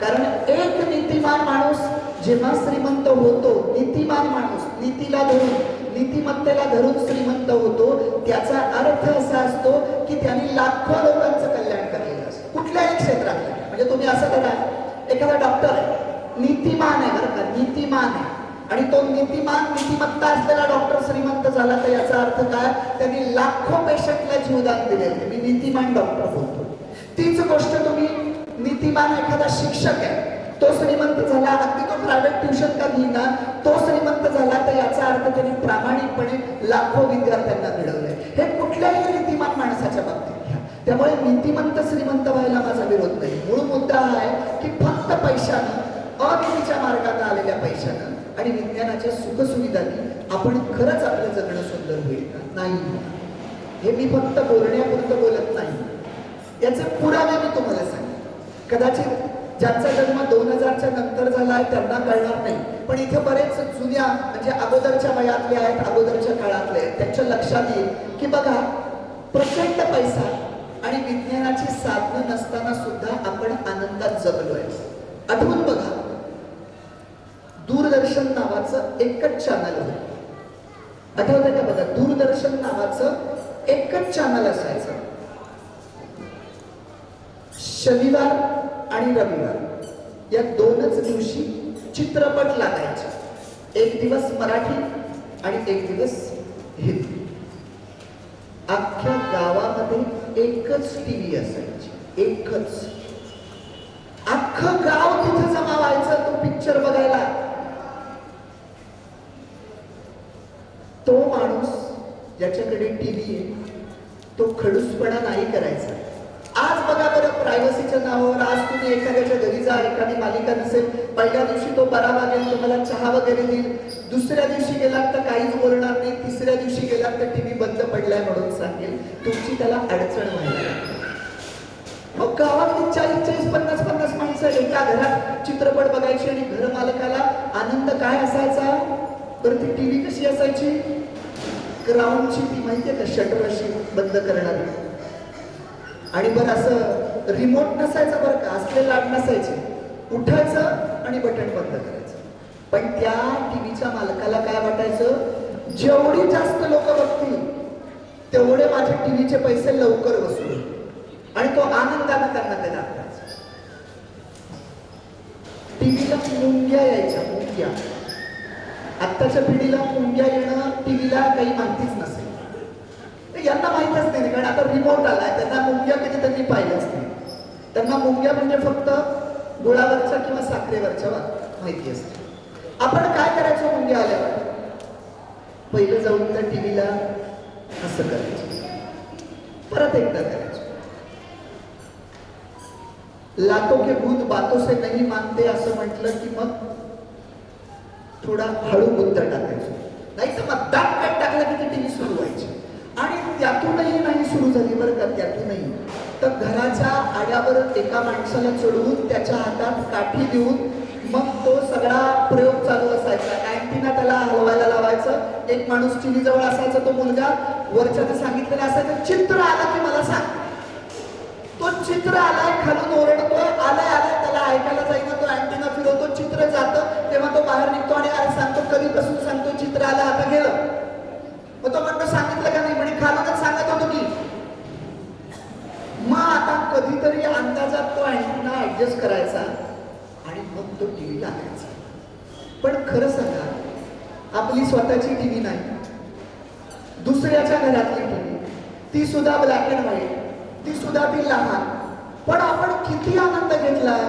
कारण एक नीतिमान माणूस जेव्हा श्रीमंत होतो, नीतिमान माणूस नीतीला धरून, नीतिमत्तेला धरून श्रीमंत होतो, त्याचा अर्थ असा असतो की त्यांनी लाखो लोकांचं कल्याण केलेलं असतं, कुठल्याही क्षेत्रातलं. म्हणजे तुम्ही असं करा, एखादा डॉक्टर आहे, नीतिमान आहे बरं का, नीतिमान आहे, आणि तो नीतिमत्ता असलेला डॉक्टर श्रीमंत झाला तर याचा अर्थ काय? त्यांनी लाखो पेशंटला जीवदान दिलेले. मी नीतिमान डॉक्टर बोलतो. तीच गोष्ट तुम्ही नीतिमान एखादा शिक्षक आहे, तो श्रीमंत झाला, अगदी तो प्रायव्हेट ट्युशन का घेईना, तो श्रीमंत झाला तर याचा अर्थ त्यांनी प्रामाणिकपणे लाखो विद्यार्थ्यांना घडवलंय. हे कुठल्याही नीतिमान माणसाच्या बाबतीत घ्या. त्यामुळे नीतिमंत श्रीमंत व्हायला माझा विरोध नाही. मूळ मुद्दा हा आहे की फक्त पैशानं, अनितीच्या मार्गाने आलेल्या पैशानं आणि विज्ञानाच्या सुखसुविधांनी आपण खरंच आपलं जगणं सुंदर होईल का? नाही. हे मी फक्त बोलण्यापुरतं बोलत नाही, याचे पुरावे मी तुम्हाला सांगेन. कदाचित ज्यांचा जन्म 2000च्या नंतर झाला आहे त्यांना कळणार नाही, पण इथे बरेच जुन्या म्हणजे अगोदरच्या वयातले आहेत, अगोदरच्या काळातले आहेत, त्यांच्या लक्षात येईल की बघा, प्रचंड पैसा आणि विज्ञानाची साधनं नसताना सुद्धा आपण आनंदात जगलोय. आठवून बघा, दूरदर्शन नावाचं एकच चॅनल होतं. आठवतंय का? बघा, दूरदर्शन नावाचं एकच चॅनल असायचं. शनिवार आणि रविवार या दोनच दिवशी चित्रपट लागायचे. एक दिवस मराठी आणि एक दिवस हिंदी. अख्ख्या गावामध्ये एकच टीव्ही असायची, एकच. अख्खं गाव तिथे जमा व्हायचं तो पिक्चर बघायला. तो माणूस ज्याच्याकडे टीव्ही आहे तो खडूसपणा नाही करायचा. आज बघा बरं, प्रायव्हसीच्या नावावर आज तुम्ही एखाद्याच्या घरी जा, एखादी मालिका नसेल, पहिल्या दिवशी तो बरा वागेल, तुम्हाला चहा वगैरे देईल, दुसऱ्या दिवशी गेलात तर काहीच बोलणार नाही, तिसऱ्या दिवशी गेलात तर टीव्ही बंद पडलाय म्हणून सांगेल, तुमची त्याला अडचण व्हायला. मग गावातली 40-50 माणसं एका घरात चित्रपट बघायची आणि घर मालकाला आनंद काय असायचा, तर ती टीव्ही कशी असायची, ग्राउंडची, ती माहितीये का, शटर अशी बंद करणारी. आणि बरं असं रिमोट नसायचं बरं का, असले लाट नसायचे, उठायचं आणि बटन बंद करायचं. पण त्या टीव्हीच्या मालकाला काय वाटायचं, जेवढी जास्त लोक बघतील तेवढे माझे टीव्हीचे पैसे लवकर वसूल, आणि तो आनंदाने त्यांना ते दाखवायचा. टीव्हीला मुंग्या यायच्या, मुंग्या. आत्ताच्या पिढीला मुंग्या येणं टीव्हीला काही माहितीच नसेल, यांना माहितच नाही, कारण आता रिमोट आलाय, त्यांना मुंग्या कधी त्यांनी पाहिल्याच नाही. त्यांना मुंग्या म्हणजे फक्त गुळावरच्या किंवा साखरेवरच्या माहिती असते. आपण काय करायचो मुंग्या आल्यावर, पहिलं जाऊन त्या टीव्हीला असं करायचं, परत एकदा करायचं. लातो के भूत बातों से नहीं मानते असं म्हटलं की मग थोडा हळू बुद्ध टाकायचो, नाही तर मग दाबकट टाकलं की ती टीव्ही सुरू व्हायची. आणि त्यातूनही नाही सुरू झाली बरं का, त्यातूनही तर घराच्या आड्यावर एका माणसाला चढवून त्याच्या हातात काठी देऊन मग तो सगळा प्रयोग चालू असायचा. अँटिना त्याला हलवायला लावायचं, एक माणूस टीव्ही जवळ असायचा, तो मुलगा वरच्याने सांगितलेलं असायचं, चित्र आलं की मला सांग. तो चित्र आलाय, खालून ओरडतोय, आलाय आलाय, त्याला ऐकायला जाईना, तो अँटिना फिरवतो, चित्र जातं, तेव्हा तो बाहेर निघतो आणि अरे सांगतो, कधीपासून सांगतो चित्र आलं, आता गेलं. मग तो म्हणतो सांगितलं का नाही, म्हणे खालूनच सांगत होतो की. मग आता कधीतरी अंदाजात तो अँटिना ऍडजस्ट करायचा आणि मग तो टीव्ही लागायचा. पण खरं सांगा, आपली स्वतःची टीव्ही नाही, दुसऱ्याच्या घरातली टीव्ही, ती सुद्धा ब्लॅक अँड व्हाईट, ती सुद्धा ती लहान, पण आपण किती आनंद घेतलाय.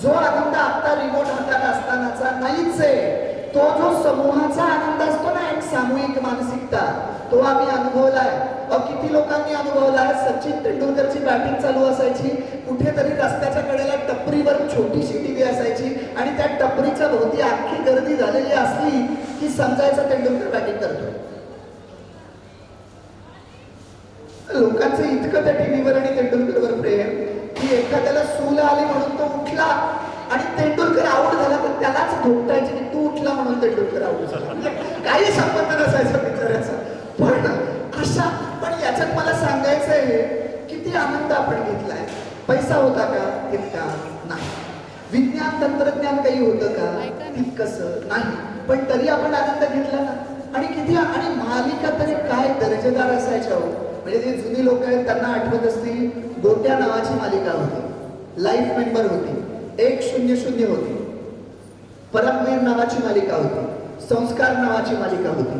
जो आनंद आता रिमोट हातात असतानाचा नाहीच आहे, तो जो समूहाचा आनंद असतो ना, एक सामूहिक मानसिकता, तो आम्ही अनुभवलाय. किती लोकांनी अनुभवलाय. सचिन तेंडुलकरची बॅटिंग चालू असायची, कुठेतरी रस्त्याच्या कडेला टपरीवर छोटीशी टीव्ही असायची आणि त्या टपरीच्या भोवती अख्खी गर्दी झालेली असली की समजायचं तेंडुलकर बॅटिंग करतोय. लोकांचं इतकं त्या टीव्हीवर आणि तेंडुलकरवर प्रेम की एखाद्याला सूल आली म्हणून तो उठला आणि तेंडुलकर आऊट झाला तर त्यालाच धोपटायचे की तू उठला म्हणून तेंडुलकर आऊट झाला. काही संबंध नसायचा बिचाराचा. पण याच्यात मला सांगायचं आहे, किती आनंद आपण घेतलाय. पैसा होता का? तितका नाही. विज्ञान तंत्रज्ञान काही होतं का? तितकंसं नाही. पण तरी आपण आनंद घेतला ना. आणि किती, आणि मालिका तरी काय दर्जेदार असायच्या हो. म्हणजे जे जुनी लोक आहेत त्यांना आठवत असतील, गोट्या नावाची मालिका होती, लाईफ मेंबर होती, 100 होती, परमवीर नावाची मालिका होती, संस्कार नावाची मालिका होती.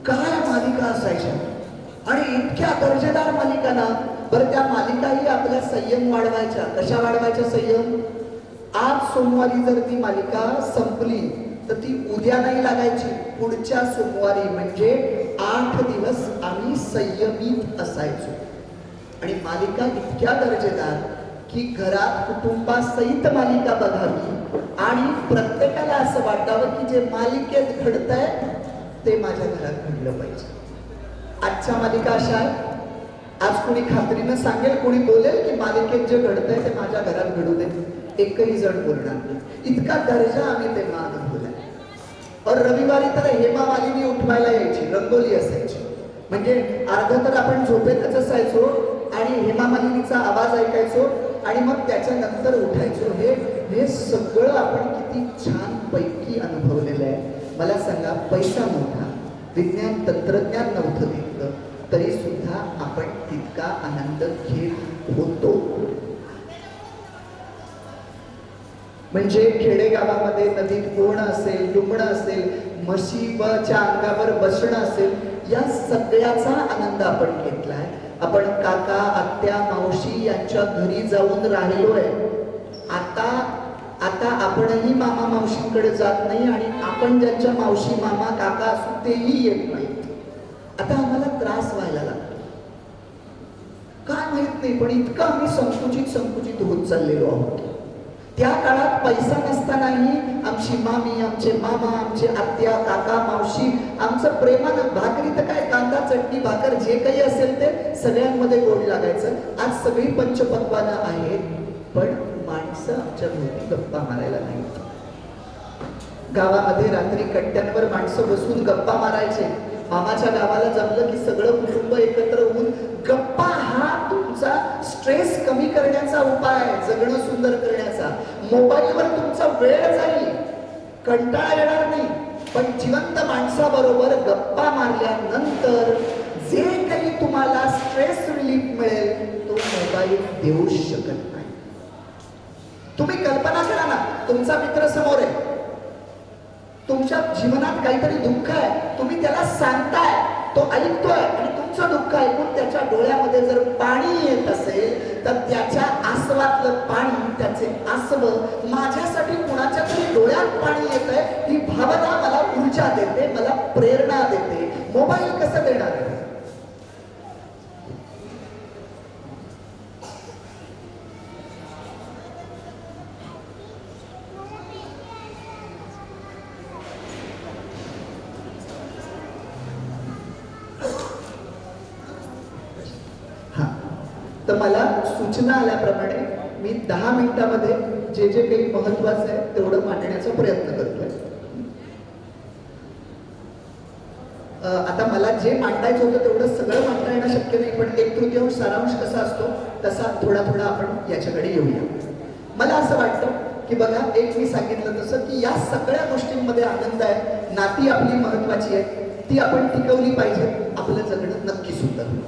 काय मालिका असायच्या आणि इतक्या दर्जेदार मालिका ना. बरं, त्या मालिकाही आपल्या संयम वाढवायच्या. कशा वाढवायच्या संयम? आज सोमवारी जर ती मालिका संपली तर ती उद्या नाही लागायची, पुढच्या सोमवारी. म्हणजे 8 दिवस आम्ही संयमित असायचो. आणि मालिका इतक्या दर्जेदार की घरात कुटुंबासहित मालिका बघावी आणि प्रत्येकाला असं वाटावं की जे मालिकेत घडतंय ते माझ्या घरात घडलं पाहिजे. आजच्या मालिका अशा आहेत, आज कोणी खात्रीनं सांगेल, कोणी बोलेल की मालिकेत जे घडतंय ते माझ्या घरात घडू दे, एकही जण बोलणार नाही. इतका दर्जा आम्ही तेव्हा अनुभवलाय. और रविवारी तर हेमा मालिनी उठवायला यायची, रंगोली असायची. म्हणजे अर्ध तर आपण झोपेतच असायचो आणि हेमा मालिनीचा आवाज ऐकायचो आणि मग त्याच्यानंतर उठायचो. हे सगळं आपण किती छान पैकी अनुभवलेलं आहे. मला सांगा, पैसा नव्हता, विज्ञान तंत्रज्ञान नव्हतं तितकं, तरी सुद्धा आपण तितका आनंद घेत होतो. म्हणजे खेडेगावामध्ये नदीत पोहणं असेल, डुंबणं असेल, म्हशीच्या अंगावर बसणं असेल, या सगळ्याचा आनंद आपण घेतलाय. आपण काका, आत्या, मावशी यांच्या घरी जाऊन राहिलोय. आता आपणही मामा मावशींकडे जात नाही आणि आपण ज्यांच्या मावशी, मामा, काका असू तेही येत नाहीत. आता आम्हाला त्रास व्हायला लागतो. काय माहित नाही नाही, पण इतकं आम्ही संकुचित होत चाललेलो आहोत. त्या काळात पैसा नसतानाही आमची मामी, आमचे मामा, आमचे आत्या, काका, मावशी आमचं प्रेमानं, भाकरी तर काय, कांदा, चटणी, भाकर जे काही असेल ते सगळ्यांमध्ये गोड लागायचं. आज सगळी पंचपक्वानं आहेत, पण माणसं आमच्या भोवती गप्पा मारायला नाही. गावामध्ये रात्री कट्ट्यांवर माणसं बसून गप्पा मारायचे. मामाच्या गावाला जमलं की सगळं कुटुंब एकत्र होऊन गप्पा हा तुमचा स्ट्रेस कमी करण्याचा उपाय, जगणं सुंदर करण्याचा. मोबाईलवर तुमचा वेळ जाईल, कंटाळा येणार नाही, पण जिवंत माणसाबरोबर गप्पा मारल्यानंतर जे काही तुम्हाला स्ट्रेस रिलीफ मिळेल तो मोबाईल देऊ शकत नाही. तुम्ही कल्पना करा ना, तुमचा मित्र समोर आहे, तुमच्या जीवनात काहीतरी दुःख आहे, तुम्ही त्याला सांगताय, तो ऐकतोय आणि तुमचं दुःख ऐकून त्याच्या डोळ्यामध्ये जर पाणी येत असेल तर त्याच्या आसवातलं पाणी, त्याचे आसव माझ्यासाठी कुणाच्या तरी डोळ्यात पाणी येत आहे ही भावना मला ऊर्जा देते, मला प्रेरणा देते. मोबाईल कसं देणार आहे? तर मला सूचना आल्याप्रमाणे मी 10 मिनिटांमध्ये जे जे काही महत्वाचं आहे तेवढं मांडण्याचा प्रयत्न करतोय. आता मला जे मांडायचं होतं तेवढं सगळं मांडता येणं शक्य नाही, पण 1/3 सारांश कसा असतो तसा थोडा आपण याच्याकडे येऊया. मला असं वाटतं की बघा, एक मी सांगितलं तसं की या सगळ्या गोष्टींमध्ये आनंद आहे, नाती आपली महत्वाची आहे, ती आपण टिकवली पाहिजे, आपलं जगणं नक्की सुंदर होईल.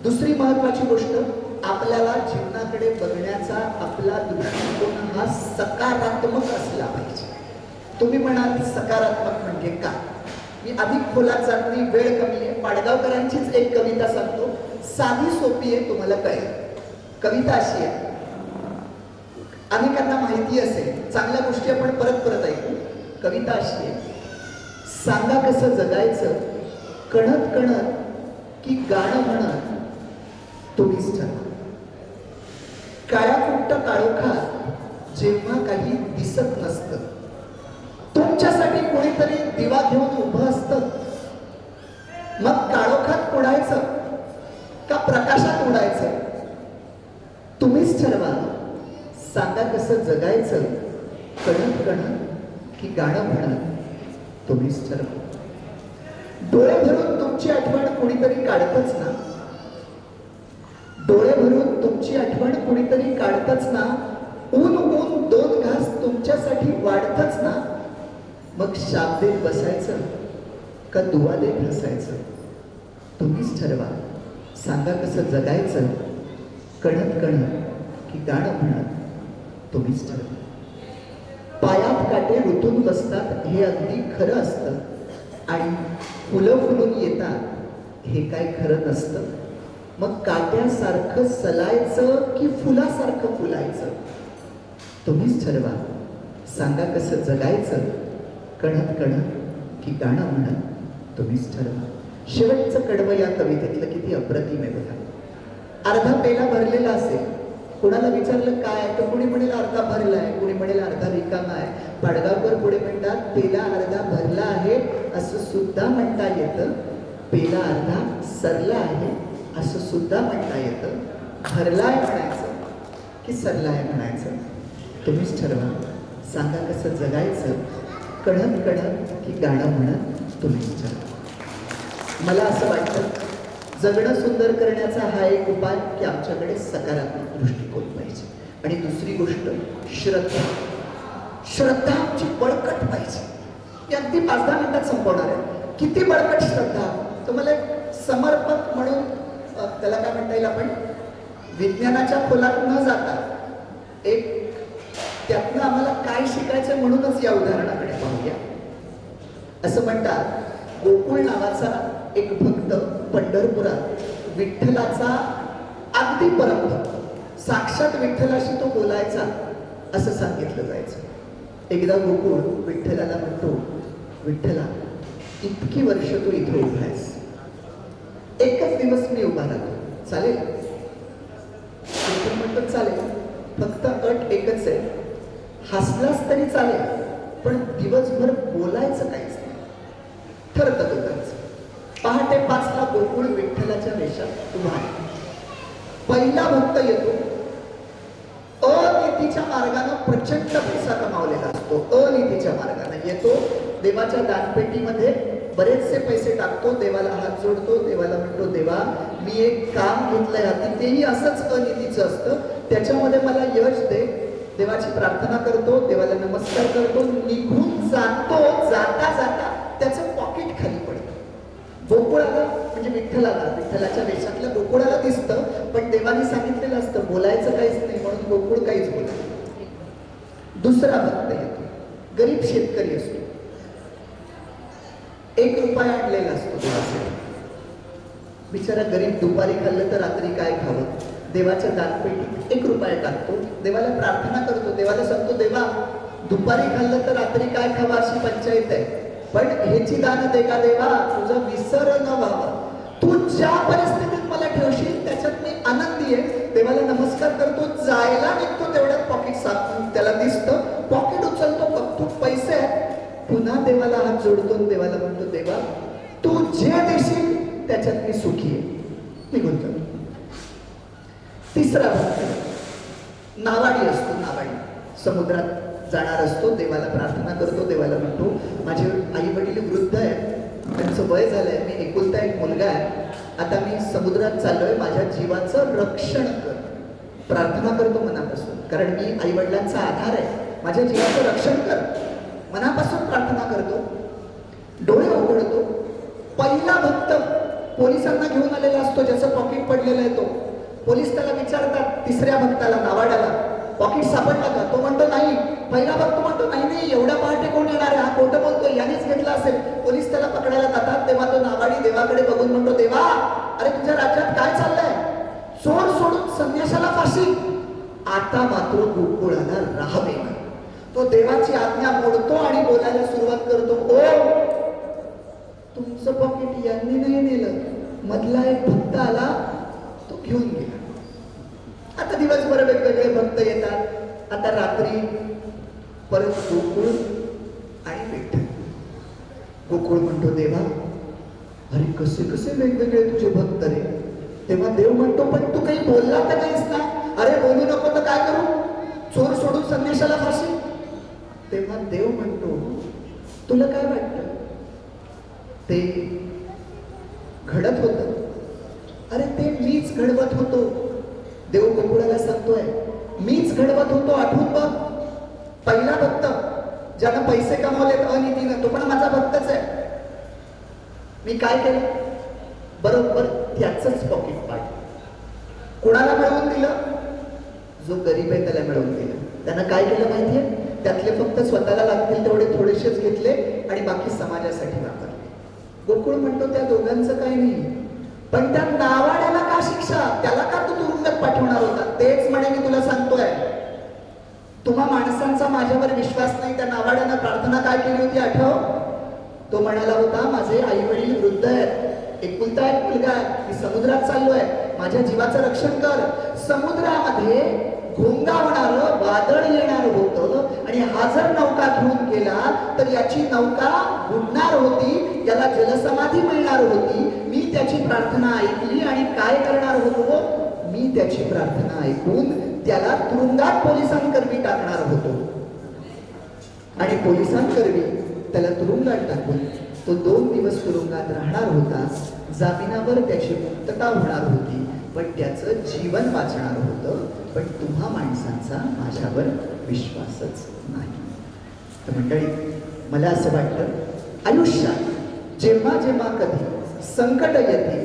दुसरी महत्वाची गोष्ट, आपल्याला जीवनाकडे बघण्याचा आपला दृष्टिकोन हा सकारात्मक असला पाहिजे. तुम्ही म्हणाल सकारात्मक म्हणजे काय? मी अधिक खोलात जात नाही, वेळ कमी आहे. पाडगावकरांचीच एक कविता सांगतो, साधी सोपी आहे, तुम्हाला कळेल. कविता अशी आहे, अनेकांना माहिती असेल, चांगल्या गोष्टी आपण परत ऐकू. कविता अशी आहे, सांगा कसं जगायचं, कणत कणत की गाणं म्हणत तुम्हीच ठरवा. काळ्याकुट्ट काळोखात जेव्हा काही दिसत नसतं, तुमच्यासाठी कोणीतरी दिवा घेऊन उभं असतं, मग काळोखात उडायचं का प्रकाशात उडायचं तुम्हीच ठरवा. सांगा कसं जगायचं, कणत कणत की गाणं म्हणत तुम्हीच ठरवा. डोळे भरून तुमची आठवण कोणीतरी काढतच ना, डोळे भरून तुमची आठवण कुणीतरी काढतच ना, ऊन 2 घास तुमच्यासाठी वाढतच ना. मग शाप देत बसायचं का दुवा देत हसायचं तुम्हीच ठरवा. सांगा कसं जगायचं, कणत कणत की गाणं म्हणत तुम्हीच ठरवा. पायात काटे रुतून बसतात हे अगदी खरं असतं, आणि फुलं फुलून येतात हे काय खरं नसतं. मग काट्यासारखं सलायचं की फुलासारखं फुलायचं तुम्हीच ठरवा. सांगा कसं जगायचं, कणत कणत की गाणं म्हणत तुम्हीच ठरवा. शेवटचं कडवं या कवितेतलं किती अप्रतिम आहे बघा. अर्धा पेला भरलेला असेल, कोणाला विचारलं काय तर कोणी म्हणेल अर्धा भरलाय, कोणी म्हणेल अर्धा रिकामा आहे. पाडगावकर पुढे म्हणतात, पेला अर्धा भरला आहे असं सुद्धा म्हणता येतं, पेला अर्धा सरला आहे असं सुद्धा म्हणता येतं. भरलाय म्हणायचं की सरलाय म्हणायचं तुम्हीच ठरवा. सांगा कसं जगायचं, कणत कणत की गाणं म्हणत तुम्हीच ठरवा. मला असं वाटतं जगणं सुंदर करण्याचा हा एक उपाय की आमच्याकडे सकारात्मक दृष्टिकोन पाहिजे. आणि दुसरी गोष्ट, श्रद्धा. श्रद्धा आमची बळकट पाहिजे. ती अगदी 5-10 मिनिटात संपवणार आहे. किती बळकट श्रद्धा? तुम्हाला एक समर्पक म्हणून त्याला काय म्हणता येईल, आपण विज्ञानाच्या खोलात न जाता एक त्यातनं आम्हाला काय शिकायचं म्हणूनच या उदाहरणाकडे पाहूया. असं म्हणतात, गोकुळ नावाचा एक भक्त पंढरपुरात विठ्ठलाचा अगदी परमभक्त, साक्षात विठ्ठलाशी तो बोलायचा असं सांगितलं जायचं. एकदा गोकुळ विठ्ठलाला म्हणतो, विठ्ठला इतकी वर्ष तू इथे उभा आहेस, एकच दिवस मी उभा राहतो चालेल? एकच आहे, हसलास तरी चालेल पण दिवसभर बोलायचं काहीच नाही. ठरतं दोघांचं. पहाटे 5ला गोकुळ विठ्ठलाच्या वेशात उभा आहे. पहिला भक्त येतो, अनितीच्या मार्गाने प्रचंड पैसा कमावलेला असतो. अनितीच्या मार्गाने येतो, देवाच्या दानपेटीमध्ये बरेचसे पैसे टाकतो, देवाला हात जोडतो, देवाला म्हणतो, देवा मी एक काम घेतलंय हाती, तेही असंच अनितीचं असतं, त्याच्यामध्ये मला यश दे. देवाची प्रार्थना करतो, देवाला नमस्कार करतो, निघून जातो. जाता जाता त्याचं पॉकेट खाली पडतं. गोकुळाला म्हणजे विठ्ठलाच्या वेशातल्या गोकुळाला दिसतं, पण देवाने सांगितलेलं असतं बोलायचं काहीच नाही, म्हणून गोकुळ काहीच बोलत नाही. दुसरा भक्त येतो, गरीब शेतकरी असतो, 1 रुपया आणलेला असतो देवासाठी. बिचारा गरीब दुपारी खाल्लं तर रात्री काय खावं, देवाच्या दानपेटीत 1 रुपया टाकतो, देवाला प्रार्थना करतो, देवाला सांगतो, देवा दुपारी खाल्लं तर रात्री काय खावं अशी पंचायत आहे, पण ह्याची दान दे का देवा, तुझं विसर न व्हावं, तू ज्या परिस्थितीत मला ठेवशील त्याच्यात मी आनंदी आहे. देवाला नमस्कार करतो, जायला निघतो, तेवढ्यात पॉकेट साफ त्याला दिसतं, पॉकेट उचलतो, बघतो पैसे आहेत, पुन्हा देवाला हात जोडतो, देवाला म्हणतो, देवा तू जे देशील त्याच्यात मी सुखी आहे, निघून जातो. तिसरा भक्त नावाडी असतो, नावाडी समुद्रात जाणार असतो, देवाला प्रार्थना करतो, देवाला म्हणतो, माझे आई वडील वृद्ध आहेत, त्यांचं वय झालंय, मी एकुलता एक मुलगा आहे, आता मी समुद्रात चाललोय, माझ्या जीवाचं रक्षण कर. प्रार्थना करतो मनापासून, कारण मी आई वडिलांचा आधार आहे, माझ्या जीवाचं रक्षण कर, मनापासून प्रार्थना करतो. डोळे उघडतो, पहिला भक्त पोलिसांना घेऊन आलेला असतो, ज्याचं पॉकेट पडलेलं आहे तो. पोलीस त्याला विचारतात, तिसऱ्या भक्ताला नावाड्याला, पॉकेट सापडला का? तो म्हणतो नाही. पहिला भक्त म्हणतो नाही नाही, एवढ्या पहाटे कोण येणार आहे, हा खोटं बोलतोय, यानेच घेतला असेल. पोलीस त्याला पकडायला जातात, तेव्हा तो नावाडी देवाकडे बघून म्हणतो, देवा अरे तुझ्या राज्यात काय चाललंय, चोर सोडून संन्याशाला फाशी. आता मात्र गोकुळाला राहावे. तो देवाची आज्ञा मोडतो आणि बोलायला सुरुवात करतो, ओ तुमचं पॉकेट यांनी नाही नेलं, मधला एक भक्त आला, तो घेऊन गेला. आता दिवसभर वेगवेगळे भक्त येतात. आता रात्री परत गोकुळ आणि विठ्ठल. गोकुळ म्हणतो, देवा अरे कसे कसे वेगवेगळे तुझे भक्त रे. तेव्हा देव म्हणतो, पण तू काही बोलला तर काहीच ना. अरे बोलू नको तर काय करू, चोर सोडून संन्याशाला फाशी. तेव्हा देव म्हणतो, तुला काय वाटतं ते घडत होतं? अरे ते मीच घडवत होतो. देव गोकुळाला सांगतोय, मीच घडवत होतो, आठवून बघ. पहिला भक्त ज्यानं पैसे कमावलेत अनितीनं, तो पण माझा भक्तच आहे. मी काय केलं, बरोबर त्याचंच पॉकेट पाडलं. कोणाला मिळवून दिलं? जो गरीब आहे त्याला मिळवून दिलं. त्यानं काय केलं माहितीये, त्यातले फक्त स्वतःला लागतील तेवढे थोडेसेच घेतले आणि बाकी समाजासाठी वापरले. गोकुळ म्हणतो, त्या दोघांचं काही नाही, पण त्या नावाड्याला का शिक्षा, त्याला का तू तुरुंगात पाठवणार होता? तेच म्हणे मी तुला सांगतोय, तुम्हा माणसांचा माझ्यावर विश्वास नाही. त्या नावाड्यानं प्रार्थना काय केली होती आठव? तो म्हणाला होता, माझे आई वडील वृद्ध आहेत, एकुलता एक मुलगा आहे, मी समुद्रात चाललोय, माझ्या जीवाचं रक्षण कर. समुद्रामध्ये घोंगावणारं वादळ येणार होतं आणि हा जर नौका घेऊन गेला तर याची नौका बुडणार होती, याला जलसमाधी मिळणार होती. मी त्याची प्रार्थना ऐकली आणि काय करणार होतो, मी त्याची प्रार्थना ऐकून त्याला तुरुंगात पोलिसांकरवी टाकणार होतो आणि पोलिसांकरवी त्याला तुरुंगात टाकून तो 2 दिवस तुरुंगात राहणार होता. जामिनावर त्याची मुक्तता होणार होती, पण त्याचं जीवन वाचणार होतं. पण तुम्हा माणसांचा माझ्यावर विश्वासच नाही. तर मंडळी, मला असं वाटतं, आयुष्यात जेव्हा जेव्हा कधी संकट येते,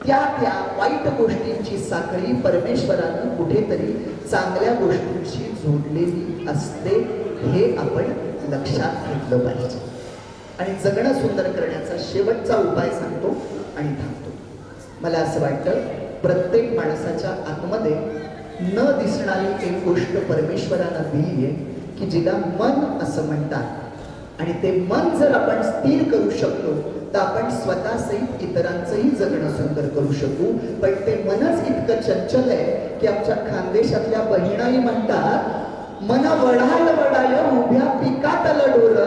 त्या त्या वाईट गोष्टींची साखळी परमेश्वरानं कुठेतरी चांगल्या गोष्टींशी जोडलेली असते, हे आपण लक्षात घेतलं पाहिजे. आणि जगणं सुंदर करण्याचा शेवटचा उपाय सांगतो आणि थांबतो. मला असं वाटतं, प्रत्येक माणसाच्या आतमध्ये न दिसणारी एक गोष्ट परमेश्वरानं दिली आहे, की जिला मन असं म्हणतात. आणि ते मन जर आपण स्थिर करू शकलो तर आपण स्वतःसहित इतरांचंही जगणं सुंदर करू शकू. पण ते मनच इतकं चंचल आहे की आमच्या खानदेशातल्या बहिणाई म्हणतात, मन वढाल वडाय उभ्या पिकातल डोर,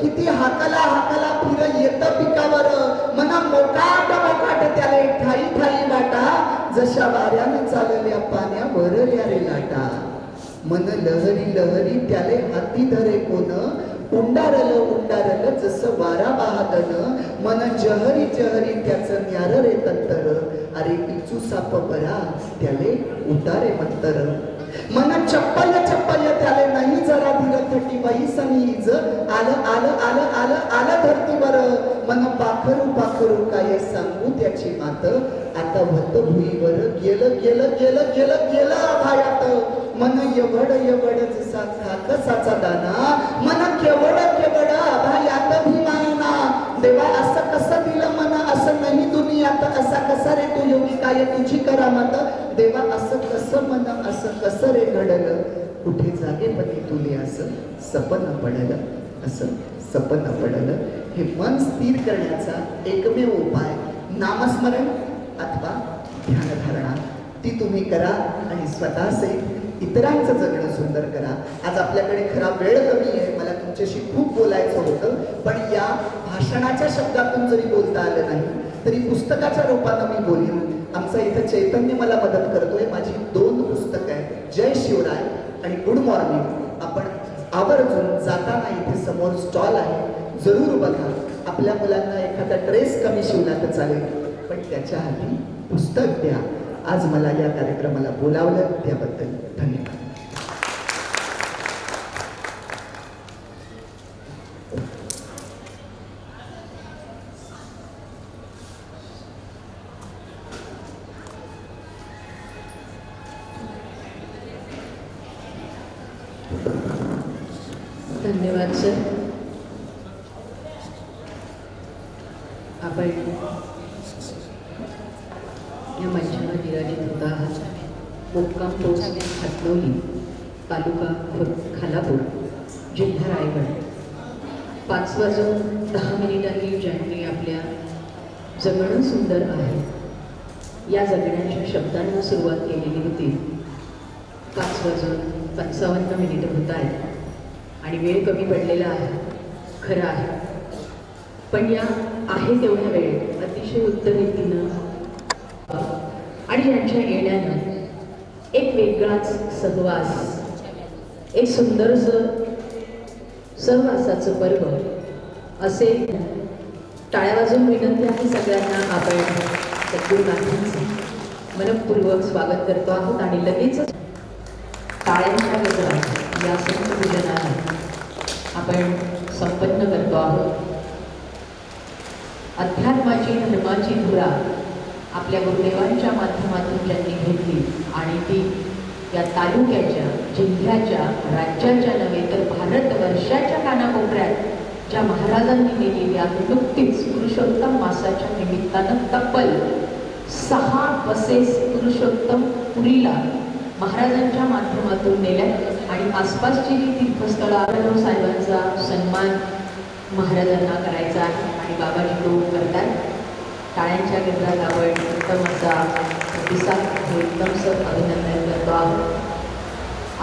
किती हाकला हाकला फिर येत पिकावर, मना मोकाट मोकाट त्याले ठाई ठाई वाटा, जशा वाऱ्यानं चालल्या पाण्या भरल्या रे लाटा. मन लहरी लहरी त्याले हाती धरे कोण, उंडारल उंडारल जसं वारा वाहतन, मन जहरी जहरी त्याचं न्यार रे तत्तर, अरे इचू साप बरा त्याले उतारे मंतर. मन चप्पल चप्पल त्याले नाही जरा धीर थटी बाई सनीज, आलं आलं आलं आलं आलं धरतीवर, मन पाखरू पाखरू काय सांगू त्याची मात, आता होत भुईवर गेलं गेलं गेलं गेलं गेलं आभाळात. मन एवढ एवढ जसा काकसाचा दाना, मन केवढ केवढ आभाळात भीमाना. देवा असं कसं दिलं मन, असं नाही दुनियात, असा कसा रे तू योगी काय तुझी करामत. देवा असं कसं मन, असं कसं रे घडलं, कुठे जागेपणी तुले असं सपन पडलं, असं सपन पडलं. हे मन स्थिर करण्याचा एकमेव उपाय नामस्मरण अथवा ध्यानधारणा, ती तुम्ही करा आणि स्वतःसहित इतरांचं जगणं सुंदर करा. आज आपल्याकडे खरा वेळ कमी आहे, मला तुमच्याशी खूप बोलायचं होतं, पण या भाषणाच्या शब्दातून जरी बोलता आलं नाही तरी पुस्तकाच्या रूपानं मी बोलीन. आमचा इथं चैतन्य मला मदत करतोय, माझी 2 पुस्तकं आहेत, जय शिवराय आणि गुड मॉर्निंग. आपण आवर्जून जाताना इथे समोर स्टॉल आहे, जरूर बघा. आपल्या मुलांना एखादा ड्रेस कमी शिवला तर चालेल, पण त्याच्या आधी पुस्तक द्या. आज मला या कार्यक्रमाला बोलावलं त्याबद्दल धन्यवाद. धन्यवाद सर. आपण या मंचावर विराजित होत आहात. मुक्काम पोस्ट हातनोली, तालुका खालापूर, जिल्हा रायगड. 5:10 ज्यांनी आपल्या जगणं सुंदर आहे या जगण्याच्या शब्दांना सुरुवात केलेली होती. 5:55 होत आहेत आणि वेळ कमी पडलेला आहे, खरं आहे. पण या आहे तेवढ्या वेळेत अतिशय उत्तरेतीनं आणि यांच्या येण्यानं एक वेगळाच सहवास, एक सुंदरसं सहवासाचं पर्व असे टाळ्या वाजवून विनंती आहे सगळ्यांना. आपण सद्गुरुनाथांचं मनपूर्वक स्वागत करतो आहोत आणि लगेचच टाळ्यांच्या गजरात या संत पूजनाला आपण संपन्न करतो आहोत. अध्यात्माची धर्माची धुरा आपल्या गुरुदेवांच्या माध्यमातून ज्यांनी घेतली आणि ती या तालुक्याच्या, जिल्ह्याच्या, राज्याच्या नव्हे तर भारतवर्षाच्या कानाकोपऱ्यात ज्या महाराजांनी नेलेली आहे. नुकतीच पुरुषोत्तम मासाच्या निमित्तानं तब्बल 6 बसेस पुरुषोत्तम पुरीला महाराजांच्या माध्यमातून नेल्या आणि आसपासची जी तीर्थस्थळं आढळराव साहेबांचा सन्मान महाराजांना करायचा आहे आणि बाबाजी तो करतात. टाळ्यांच्या गजरात आपण उत्तम असा प्रतिसाद उत्तमसं अभिनंदन करतो आहोत.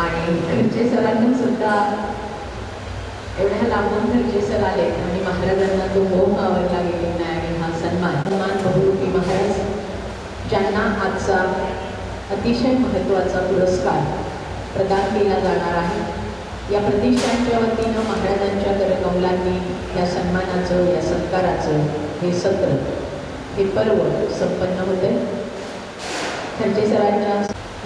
आणि खर्चे सरांनी सुद्धा एवढ्या लांबून खर्चे सर आले आणि महाराजांना तो मोह आवडला गेलेला नाही आणि हा सन्मान बहुरूपी महाराज ज्यांना आजचा अतिशय महत्त्वाचा पुरस्कार प्रदान केला जाणार आहे. या प्रतिष्ठानच्या वतीनं महाराजांच्या करकमलांनी या सन्मानाचं, या सत्काराचं हे सत्र, हे पर्व संपन्न होते. खर्चे सरांच्या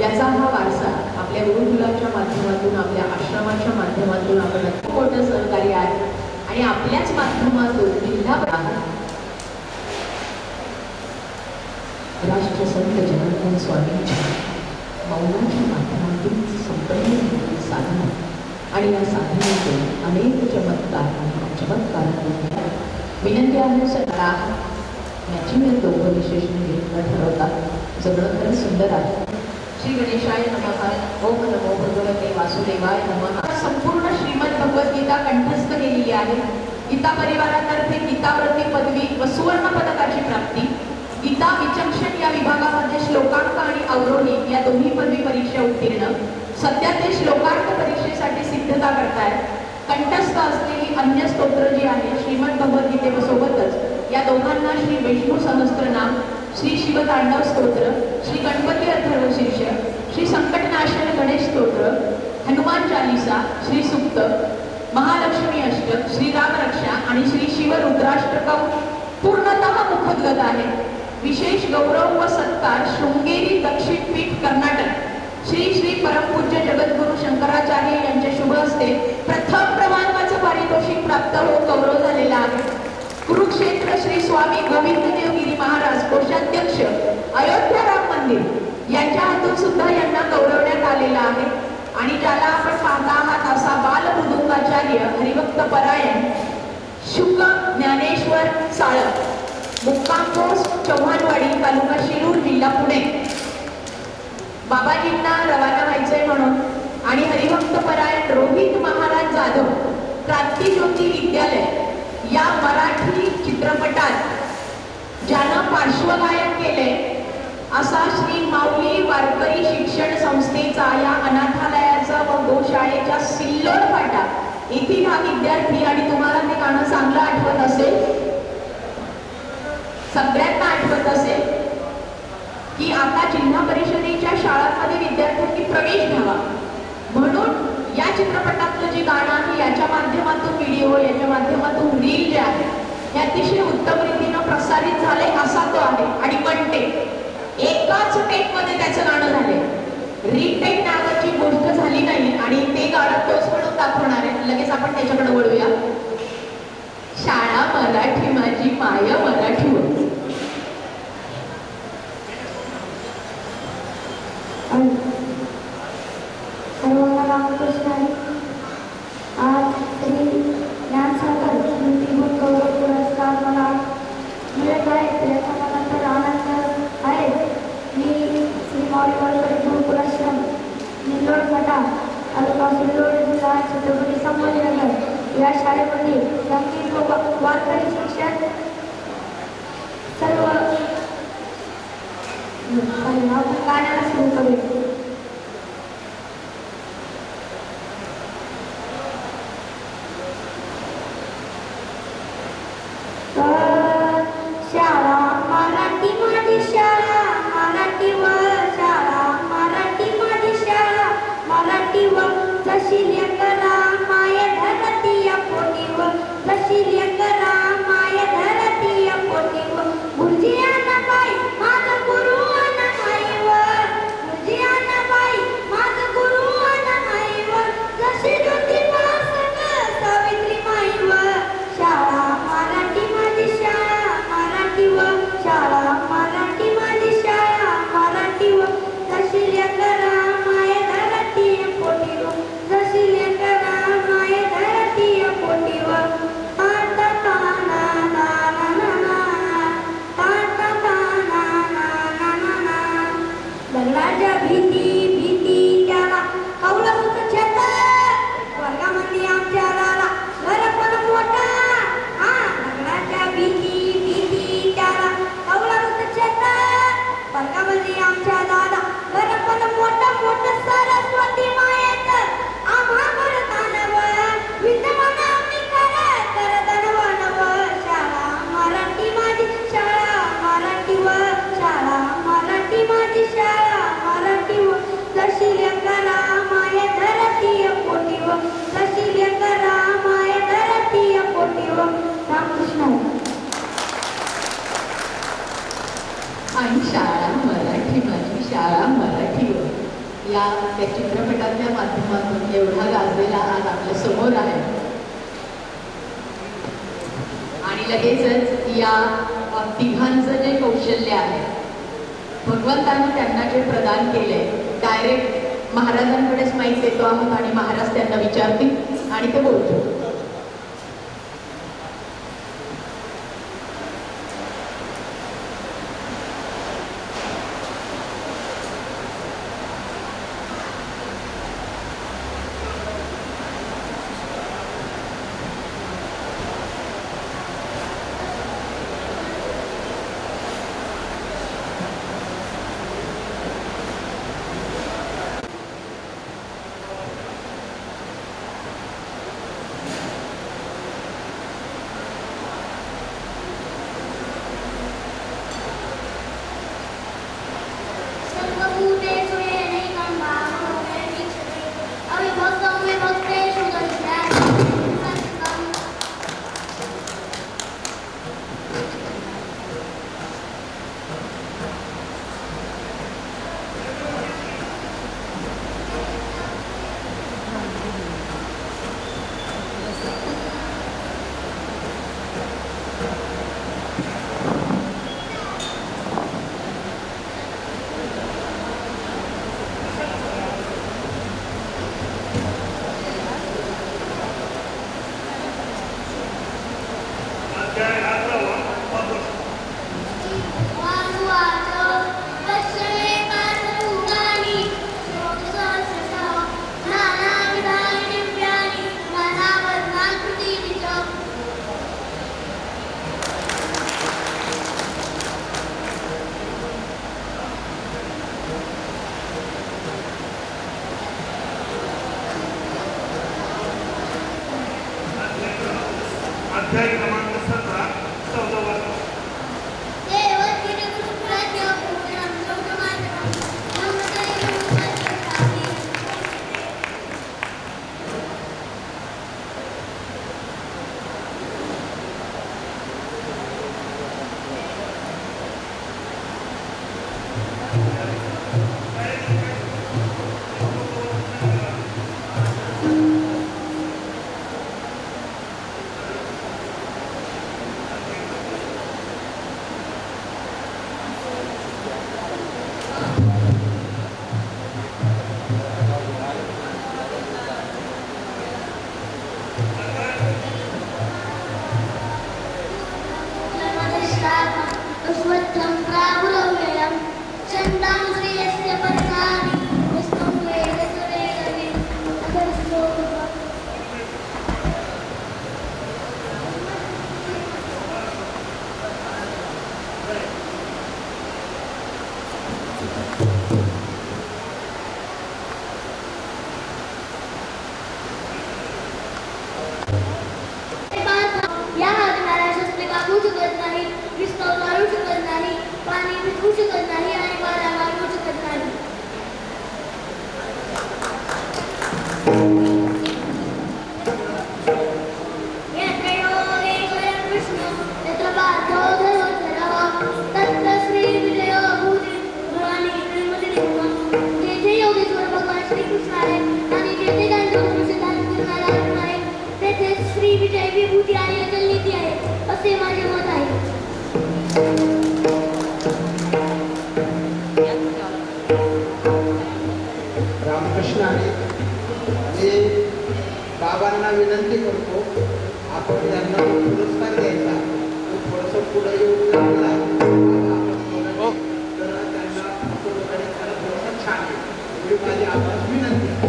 याचा हा वारसा आपल्या गुरुकुलाच्या माध्यमातून, आपल्या आश्रमाच्या माध्यमातून आपण खूप मोठं सहकार्य आहे आणि आपल्याच माध्यमातून जिल्हा राष्ट्रसंत जनार्दन स्वामींच्या मौनाच्या माध्यमातून संपन्न झालेली साधना आणि या साधनेतून अनेक चमत्कारांना विनंती आहे सगळा याची मी दोघं विशेष म्हणजे न ठरवता जगणं खरं सुंदर आहे. श्री गणेशाय नमः. ओम नमो भगवते वासुदेवाय नमः. संपूर्ण श्रीमद भगवद्गीता कंठस्थ केलेली आहे. गीता परिवारातर्फे गीतावरती पदवी व सुवर्ण पदकाची प्राप्ती. गीता विचक्षण या विभागामध्ये श्लोकांक आणि अवरोही या दोन्ही पदवी परीक्षा उत्तीर्ण. सध्या ते श्लोकार्थ परीक्षेसाठी सिद्धता करतायत. कंठस्थ असलेली अन्य स्तोत्र जी आहे श्रीमद भगवद्गीतेसोबतच या दोघांना श्री विष्णू सहस्त्रनाम, श्री शिवतांडव स्तोत्र, श्री गणपती अथर्वशीर्ष, श्री संकटनाशन गणेश स्तोत्र, हनुमान चालीसा, श्री सुक्त, महालक्ष्मी अष्टक, श्री राम रक्षा आणि श्री शिव रुद्राष्टकम पूर्णतः मुखोद्गत आहे. विशेष गौरव व सत्कार शृंगेरी दक्षिण पीठ कर्नाटक श्री श्री परमपूज्य जगद्गुरु शंकराचार्य यांच्या शुभ हस्ते प्रथम क्रमांकाचं पारितोषिक प्राप्त होऊन गौरव झालेला आहे. कुरुक्षेत्र श्री स्वामी गोविंद देवगिरी महाराज कोषाध्यक्ष अयोध्या राम मंदिर यांच्या हातून सुद्धा यांना गौरवण्यात आलेला आहे. आणि ज्याला आपण पाहता आहात असा बाल मृदुंगाचार्य हरिभक्त परायण शुक ज्ञानेश्वर साळक, मुक्काम पोस्ट चव्हाणवाडी, तालुका शिरूर, जिल्हा पुणे. बाबाजींना रवाना व्हायचंय म्हणून आणि हरिभक्त परायण रोहित महाराज जाधव क्रांतिज्योती विद्यालय या मराठी चित्रपटात ज्यानं पार्श्वगायन केले असा श्री माऊली वारकरी शिक्षण संस्थेचा या अनाथालयाचा व गोशाळेच्या सिल्लोड फाटा येथील हा विद्यार्थी. आणि तुम्हाला ते गाणं चांगलं आठवत असेल, सगळ्यांना आठवत असेल की आता जिल्हा परिषदेच्या शाळांमध्ये विद्यार्थ्यांनी प्रवेश घ्यावा म्हणून या चित्रपटातलं जे गाणं आहे याच्या माध्यमातून व्हिडिओ, याच्या माध्यमातून रील जे आहे हे अतिशय उत्तम रीतीनं प्रसारित झाले असा तो आहे. आणि म्हणते एकाच टेक मध्ये त्याचं गाणं झाले, रिटेक नावाची गोष्ट झाली नाही. आणि ते गाणं तोच म्हणून दाखवणार आहे. लगेच आपण त्याच्याकडे वळूया. शाळा मराठी माझी माय मराठीवर. सर्वांना रामकृष्ण आहे. आज श्री ज्ञानसागर स्मृतिगुण गौरव पुरस्कार मला मिळत आहे त्याचा मला तर आनंद आहे. मी श्री माऊली वारकरी गुरुकुलाश्रम निल्लोड फाटा तालुका सिल्लोड जिल्हा छत्रपती संभाजीनगर या शाळेमध्ये संगीत व वारकरी शिक्षण सर्व गाण्याला सुरू करूया. शाळा मराठी माझी शाळा मराठीवर, शाळा मराठी माझी शाळा मराठीवर, जशी लेकरा माय धरती या पोटीवर, जशी लेकरा माय धरती या पोटीवर, गुरुजी बाई माझं गुरु माईवर, गुरुजी बाई माझं गुरु माईवर, जशी ज्योतिबा सावित्री माईवर, शाळा मराठी माझी शाळा मराठीवर, शाळा मराठी माझी शाळा मराठीवर, जशी लेकरा माय धरती या पोटीवर, जशी लेकरा माय धरती या पोटीवर, ताता ताना ना ना ना ना, ताता ताना ना ना ना ना, लग्नाच्या भीती भीती त्याला कवलं होतं छत, वर्गामध्ये आमच्या दादा घर पण मोठा, हा लग्नाच्या भीती भीती त्याला कवलं होतं छत, वर्गामध्ये आमच्या दादा घर पण मोठं मोठं सरस्वती मायेचं आम्हा भरतानव, विद्यमान आम्ही कर धनवानव, शाळा मराठी माझी शाळा मराठीवर, शाळा मराठी माझी शाळा मराठीवर, जशी लेकरा माय धरती या पोटीवर, जशी लेकरा माय धरती या पोटीवर. रामकृष्ण. आणि शाळा मराठी माझी शाळा मराठीवर या त्या चित्रपटाच्या माध्यमातून एवढा गाजलेला आज आपल्या समोर आहे. आणि लगेचच या तिघांचं जे कौशल्य आहे भगवंतानं त्यांना जे प्रदान केले डायरेक्ट महाराजांकडेच माहीत देतो आहोत आणि महाराज त्यांना विचारतील आणि ते बोलतो. येऊ शकत नाही आणि मला वाढवू शकत नाही. जेथे योगेश्वर भगवान श्रीकृष्ण आहे आणि जेथे त्यांचं मनुष्य धारण करणारा अर्जुन आहे तेथे श्री विजय विभूती आणि अचल नीती आहे असे माझे मत आहे. रामकृष्ण आहे. मी बाबांना विनंती करतो आपण त्यांना पुरस्कार द्यायचा. तो थोडंसं पुढे येऊन लागला तर त्यांना थोडंसं छान आहे. ही माझी आपणास विनंती आहे.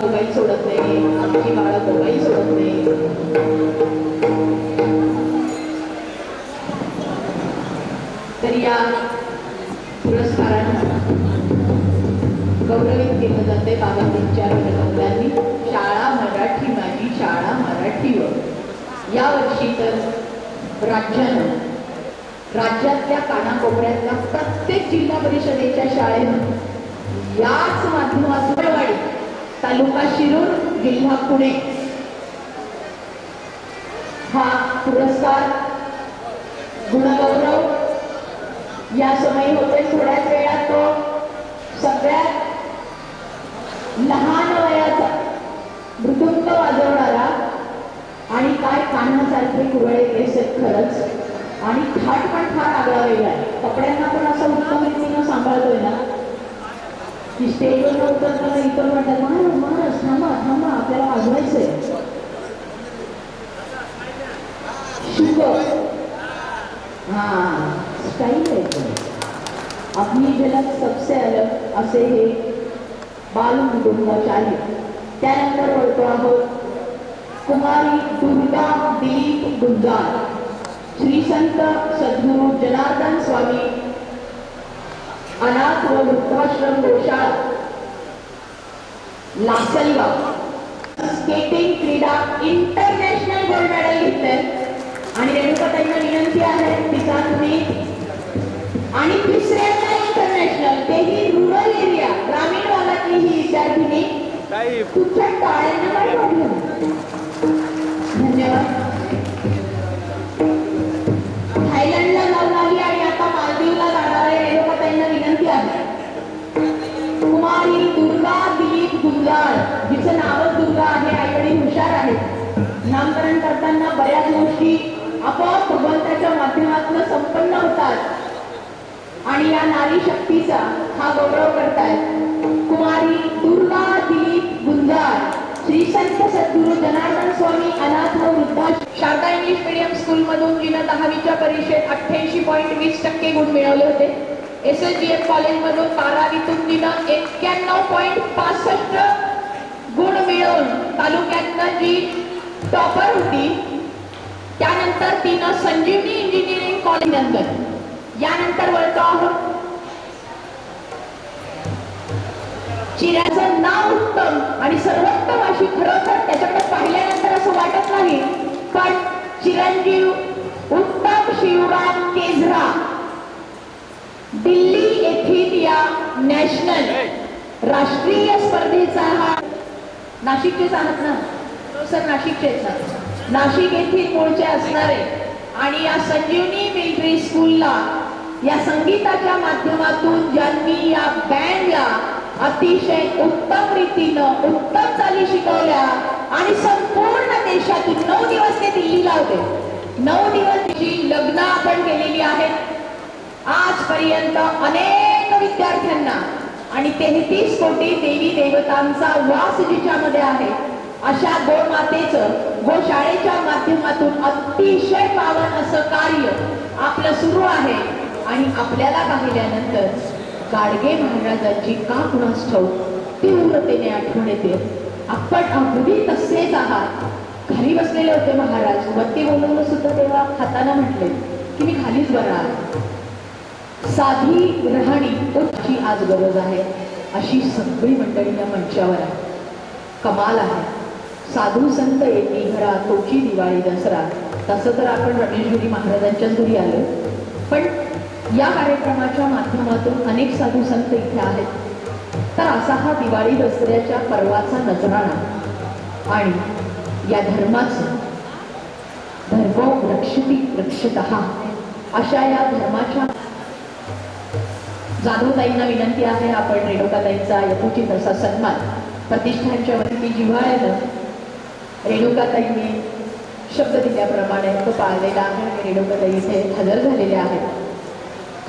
मोबाईल सोडत नाही, आमची बाळं मोबाईल सोडत नाही. तर या पुरस्कारांना गौरवित केलं जाते बाबांच्या विनोदांनी. शाळा मराठी माझी शाळा मराठीवर यावर्षी तर राज्यातल्या कानाकोपऱ्यातल्या प्रत्येक जिल्हा परिषदेच्या शाळेनं याच माध्यमातून वाडी तालुका शिरूर जिल्हा पुणे हा पुरस्कार गुणगौरव या समयी होते. थोड्याच वेळात तो सगळ्यात लहान वयाचा मृदुंग वाजवणारा आणि काय कानासारखे कुरळे केस आहेत खरंच आणि थाट पण फार आगळा वेगळा आहे. कपड्यांना पण असं उत्तम रीतीनं सांभाळतोय ना की स्टेजवर उतरताना इतर म्हणतात महाराज थांबा थांबा आपल्याला वाजवायचंय. शुभ हाँ स्टाईल आहे. अपनी झलक सबसे अलग असे हे बालमृदुंगाचार्य. त्यानंतर बोलतो आहोत कुमारी दुर्गा दिलीप गुंजार, श्री संत सद्गुरू जनार्दन स्वामी अनाथ व वृद्धाश्रम गोशाळा लासलगाव. स्केटिंग क्रीडा इंटरनॅशनल गोल्ड मेडल घेतले आणि रेणुकाताईंना विनंती आहे तिचा तुम्ही आणि तिसऱ्यांदा इंटरनॅशनल तेही रुरल एरिया ग्रामीण भागातली ही विद्यार्थिनी तुमच्या टाळ्यांना काय वाढलं. धन्यवाद. थायलंडला जाऊन आली आणि आता मालदीवला जाणार आहे रेणुकाताईंना विनंती आहे कुमारी दुर्गा दिलीप गुंजाळ जिचं नावच दुर्गा आहे. आईवडील हुशार आहेत. नामकरण करताना बऱ्याच गोष्टी आपोआप भगवंताच्या माध्यमातून संपन्न होतात आणि या नारी शक्तीचा हा गौरव करतायत कुमारी दुर्गा दिलीप गुंजाळ, श्री संत सद्गुरू जनार्दन स्वामी अनाथ व वृद्धाश्रम. शारदा इंग्लिश मीडियम स्कूल मधून जिनं 10वीच्या परीक्षेत 88.20% गुण मिळवले होते. SLGM कॉलेज मधून 12वीतून जिनं 91.65 गुण मिळवून तालुक्यातनं जी टॉपर होती. त्यानंतर तिनं संजीवनी इंजिनिअरिंग कॉलेज नंतर यानंतर वळतो आहोत चिऱ्याचं नाव उत्तम आणि सर्वोत्तम अशी खरोखर त्याच्याकडे पाहिल्यानंतर असं वाटत नाही पण चिरंजीव उत्तम शिवराम केजरा दिल्ली येथील या नॅशनल राष्ट्रीय स्पर्धेचा हा नाशिकचेच आहात ना सर. नाशिकचेच नाशिक येथील मूळचे असणारे आणि या संजीवनी मिलिटरी स्कूलला या संगीताच्या माध्यमातून ज्यांनी या बँडला अतिशय उत्तम रीतीनं उत्तम चाली शिकवल्या आणि संपूर्ण देशातून 9 दिवस ते दिल्लीला होते. 9 दिवस लग्न आपण केलेली आहेत. आजपर्यंत अनेक विद्यार्थ्यांना आणि 33 कोटी देवी देवतांचा वास जिच्यामध्ये आहे अशा गोमातेचं गोशाळेच्या माध्यमातून अतिशय पावन असं कार्य आपलं सुरू आहे. आणि आपल्याला पाहिल्यानंतर गाडगे महाराजांची का कुणास ठाऊक तीव्रतेने आठवण येते. आपण अगदी तसेच आहात. खाली बसलेले होते महाराज. वरती बोलवलं सुद्धा तेव्हा हाताना म्हटले की मी खालीच बरा आहे. साधी राहणी तोची आज गरज आहे. अशी सगळी मंडळी या मंचावर आहे. कमाल आहे. साधू संत येती घरा तोची दिवाळी दसरा. तसं तर आपण रमेशगिरी महाराजांच्याच घरी आलो, पण या कार्यक्रमाच्या माध्यमातून अनेक साधू संत इथे आहेत. तर असा हा दिवाळी दसऱ्याच्या पर्वाचा नजराणा आणि या धर्माचं धर्म रक्षती रक्षतः अशा या धर्माच्या जाधवताईंना विनंती आहे, आपण रेणुकाताईंचा यथोचित असा सन्मान प्रतिष्ठानच्या वतीने जिव्हाळ्यानं रेणुकाताईंनी शब्द दिल्याप्रमाणे तो पाळलेला आहे. रेणुकाताई इथे हजर झालेल्या आहेत.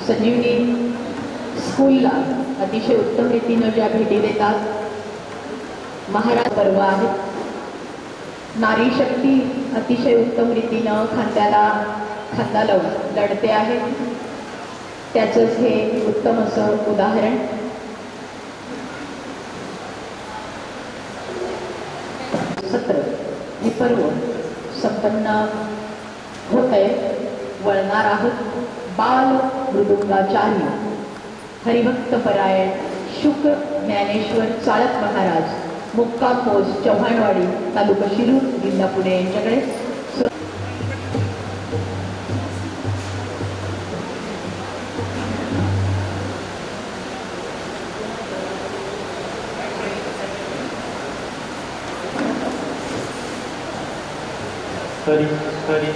संजीवनी स्कूलला अतिशय उत्तम रीतीनं ज्या भेटी देतात. महाराज पर्व आहे. नारी शक्ती अतिशय उत्तम रीतीनं खांद्याला खांदा लावून लढते आहे. त्याचंच हे उत्तम असं उदाहरण. सत्र हे पर्व संपन्न होत आहे. वळणार आहोत. बाल मृदुंगाचार्य हरिभक्त परायण शुक्र ज्ञानेश्वर चाळक महाराज, मुक्काम पोस्ट चव्हाणवाडी, तालुका शिरूर, जिल्हा पुणे यांच्याकडे. हरी हरी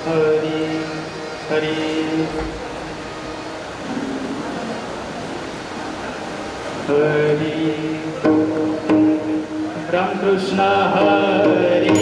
हरी हरी हरी रामकृष्ण हरी.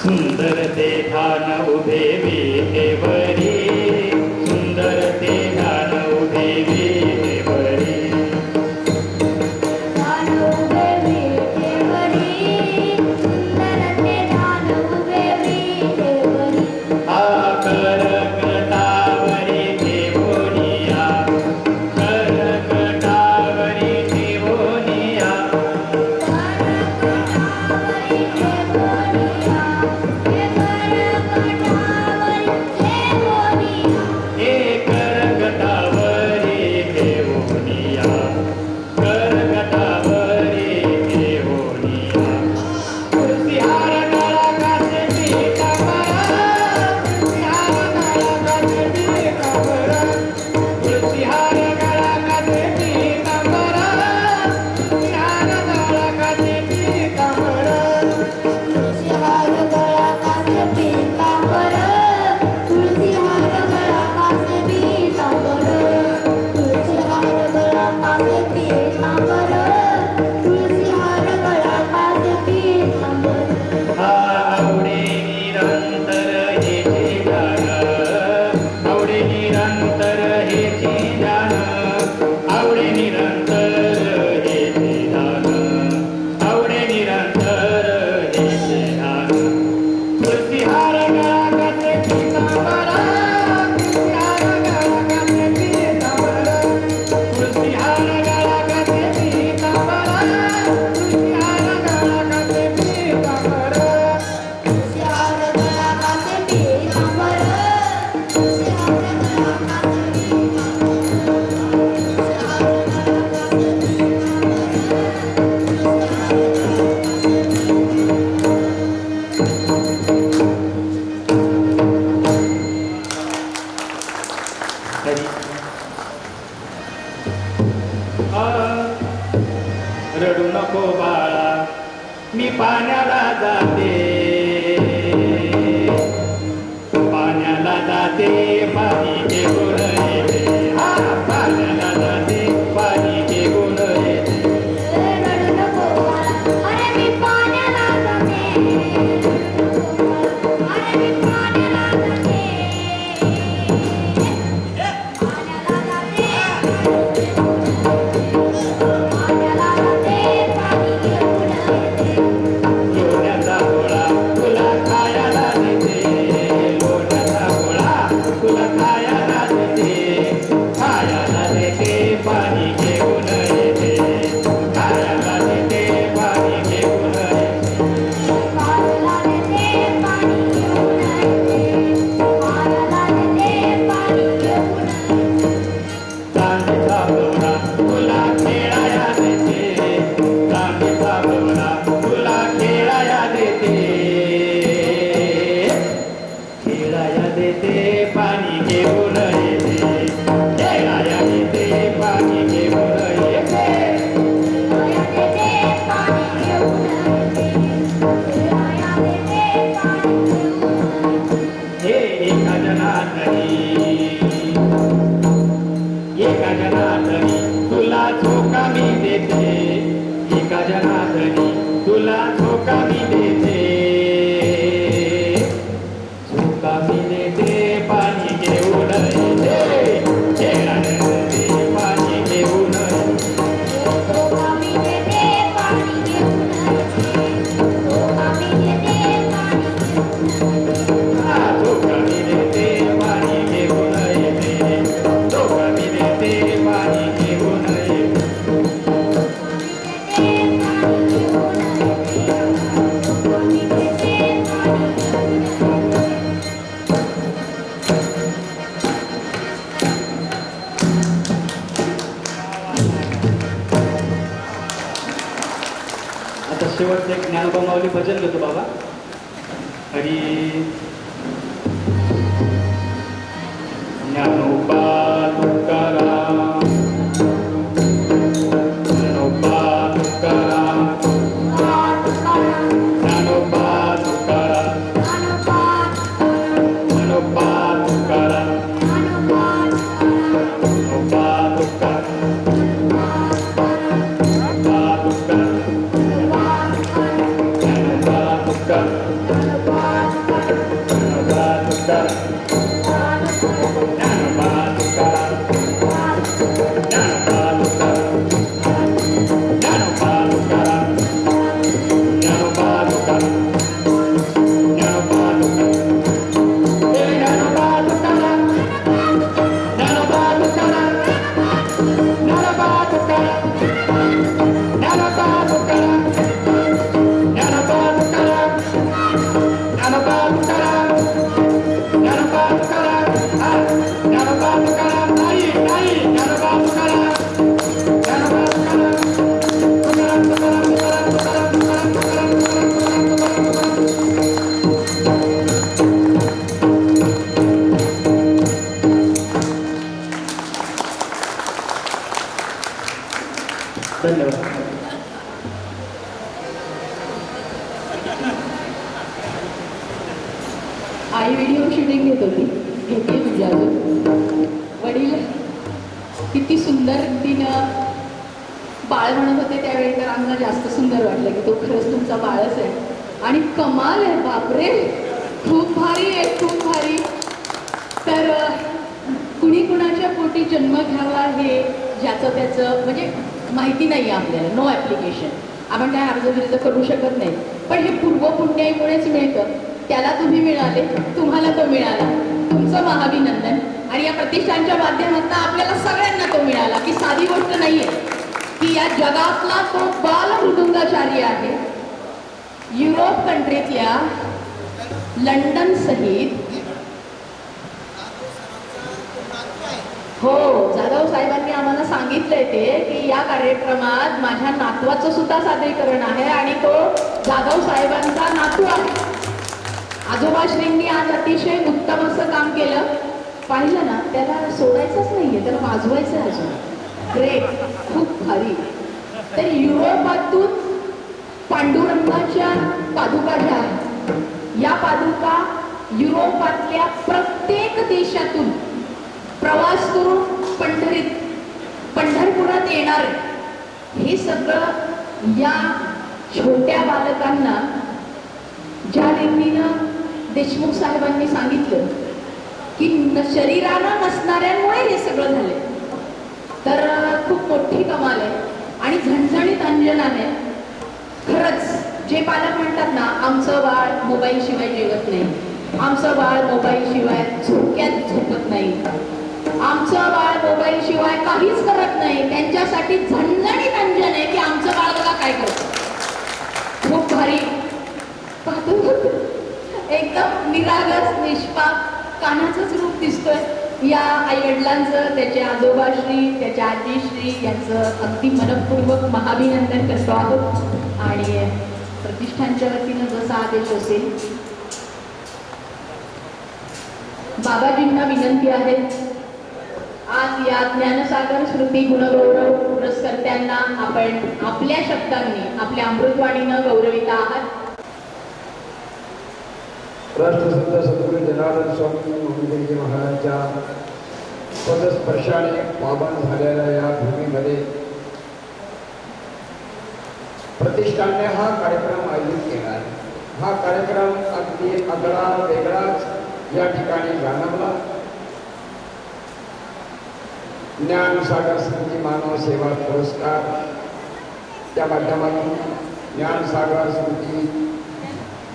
सुंदर ते ध्यान उभे विटेवरी, सुंदर ते ध्यान उभे विटेवरी. करकटावरी ठेवोनिया, करकटावरी ठेवोनिया. हे करकटावरी जो कमी देते पाणी घेऊन येते, जो कमी देते पाणी घेऊन येते. आता शेवटचं एक ज्ञानोबा माऊली भजन घेतो बाबा. हरी ज्ञानोबा तुकाराम, ज्ञानोबा तुकाराम, ज्ञानोबा तुकाराम, ज्ञानोबा तुकाराम, ज्ञानोबा तुकाराम, धन्यवाद. आई व्हिडिओ शूटिंग घेत होती, घेते म्हणजे अजून. वडील किती सुंदर रीतीनं बाळ म्हणत होते त्यावेळी, तर आम्हाला जास्त सुंदर वाटलं की तो खरंच तुमचा बाळच आहे. आणि कमाल आहे, बापरे, खूप भारी आहे, खूप भारी. तर कुणी कुणाच्या पोटी जन्म घ्यावा हे ज्याचं त्याचं म्हणजे माहिती नाही आहे आपल्याला, नो ॲप्लिकेशन. आपण काय अर्ज करू शकत नाही, पण हे पूर्वपुण्याईमुळेच मिळतं. त्याला तुम्ही मिळाले, तुम्हाला तो मिळाला, तुमचं महाभिनंदन. आणि या प्रतिष्ठानच्या माध्यमातून आपल्याला सगळ्यांना तो मिळाला, की साधी गोष्ट नाही आहे की या जगातला तो बाल मृदुंगाचार्य आहे. युरोप कंट्रीतल्या लंडन सहित हो, जाधव साहेबांनी आम्हाला सांगितलंय ते की या कार्यक्रमात माझ्या नातवाचं सुद्धा सादरीकरण आहे आणि तो जाधव साहेबांचा नातू आहे. आजोबाश्रींनी आज अतिशय उत्तम असं काम केलं. पाहिलं ना, त्याला सोडायचंच नाहीये, त्याला वाजवायचं आहे अजून. ग्रेट, खूप भारी. तर युरोपातून पांडुरंगाच्या पादुका ज्या आहेत, या पादुका युरोपातल्या प्रत्येक देशातून प्रवास करून पंढरपुरात येणार. हे सगळं या छोट्या बालकांना ज्या रीतीनं देशमुख साहेबांनी सांगितलं की शरीरानं नसणाऱ्यांमुळे हे सगळं झाले, तर खूप मोठी कमाल आहे आणि झणझणीत अंजन आहे. खरंच जे पालक म्हणतात ना, आमचं बाळ मोबाईल शिवाय जेवत नाही, आमचं बाळ मोबाईल शिवाय झोक्यात झोपत नाही, आमचं बाळ मोबाईल शिवाय काहीच करत नाही, त्यांच्यासाठी झणझणीत अंजन आहे की आमचं बाळ बघा काय करतं. खूप भारी. एकदम निरागस निष्पाप कानाचंच रूप दिसतोय. या आईवडिलांचं, त्याचे आजोबाश्री, त्याच्या आजीश्री यांचं अगदी मनपूर्वक महाभिनंदन करतो आहोत. आणि प्रतिष्ठानच्या वतीनं जसा आदेश असेल, बाबाजींना विनंती आहे, आज या ज्ञानसागर स्मृती गुणगौरव पुरस्कर्त्यांना आपण आपल्या शब्दांनी, आपल्या अमृतवाणीनं गौरवित आहात. राष्ट्रसंत सद्गुरू जनार्दन स्वामी महाराज महाराजांच्या पदस्पर्शाने पावन झालेल्या या भूमीमध्ये प्रतिष्ठानने हा कार्यक्रम आयोजित केला आहे. हा कार्यक्रम अगदी आगळा वेगळाच या ठिकाणी जाणवला. ज्ञानसागर स्मृती मानव सेवा पुरस्कार, त्या माध्यमातून ज्ञानसागर स्मृती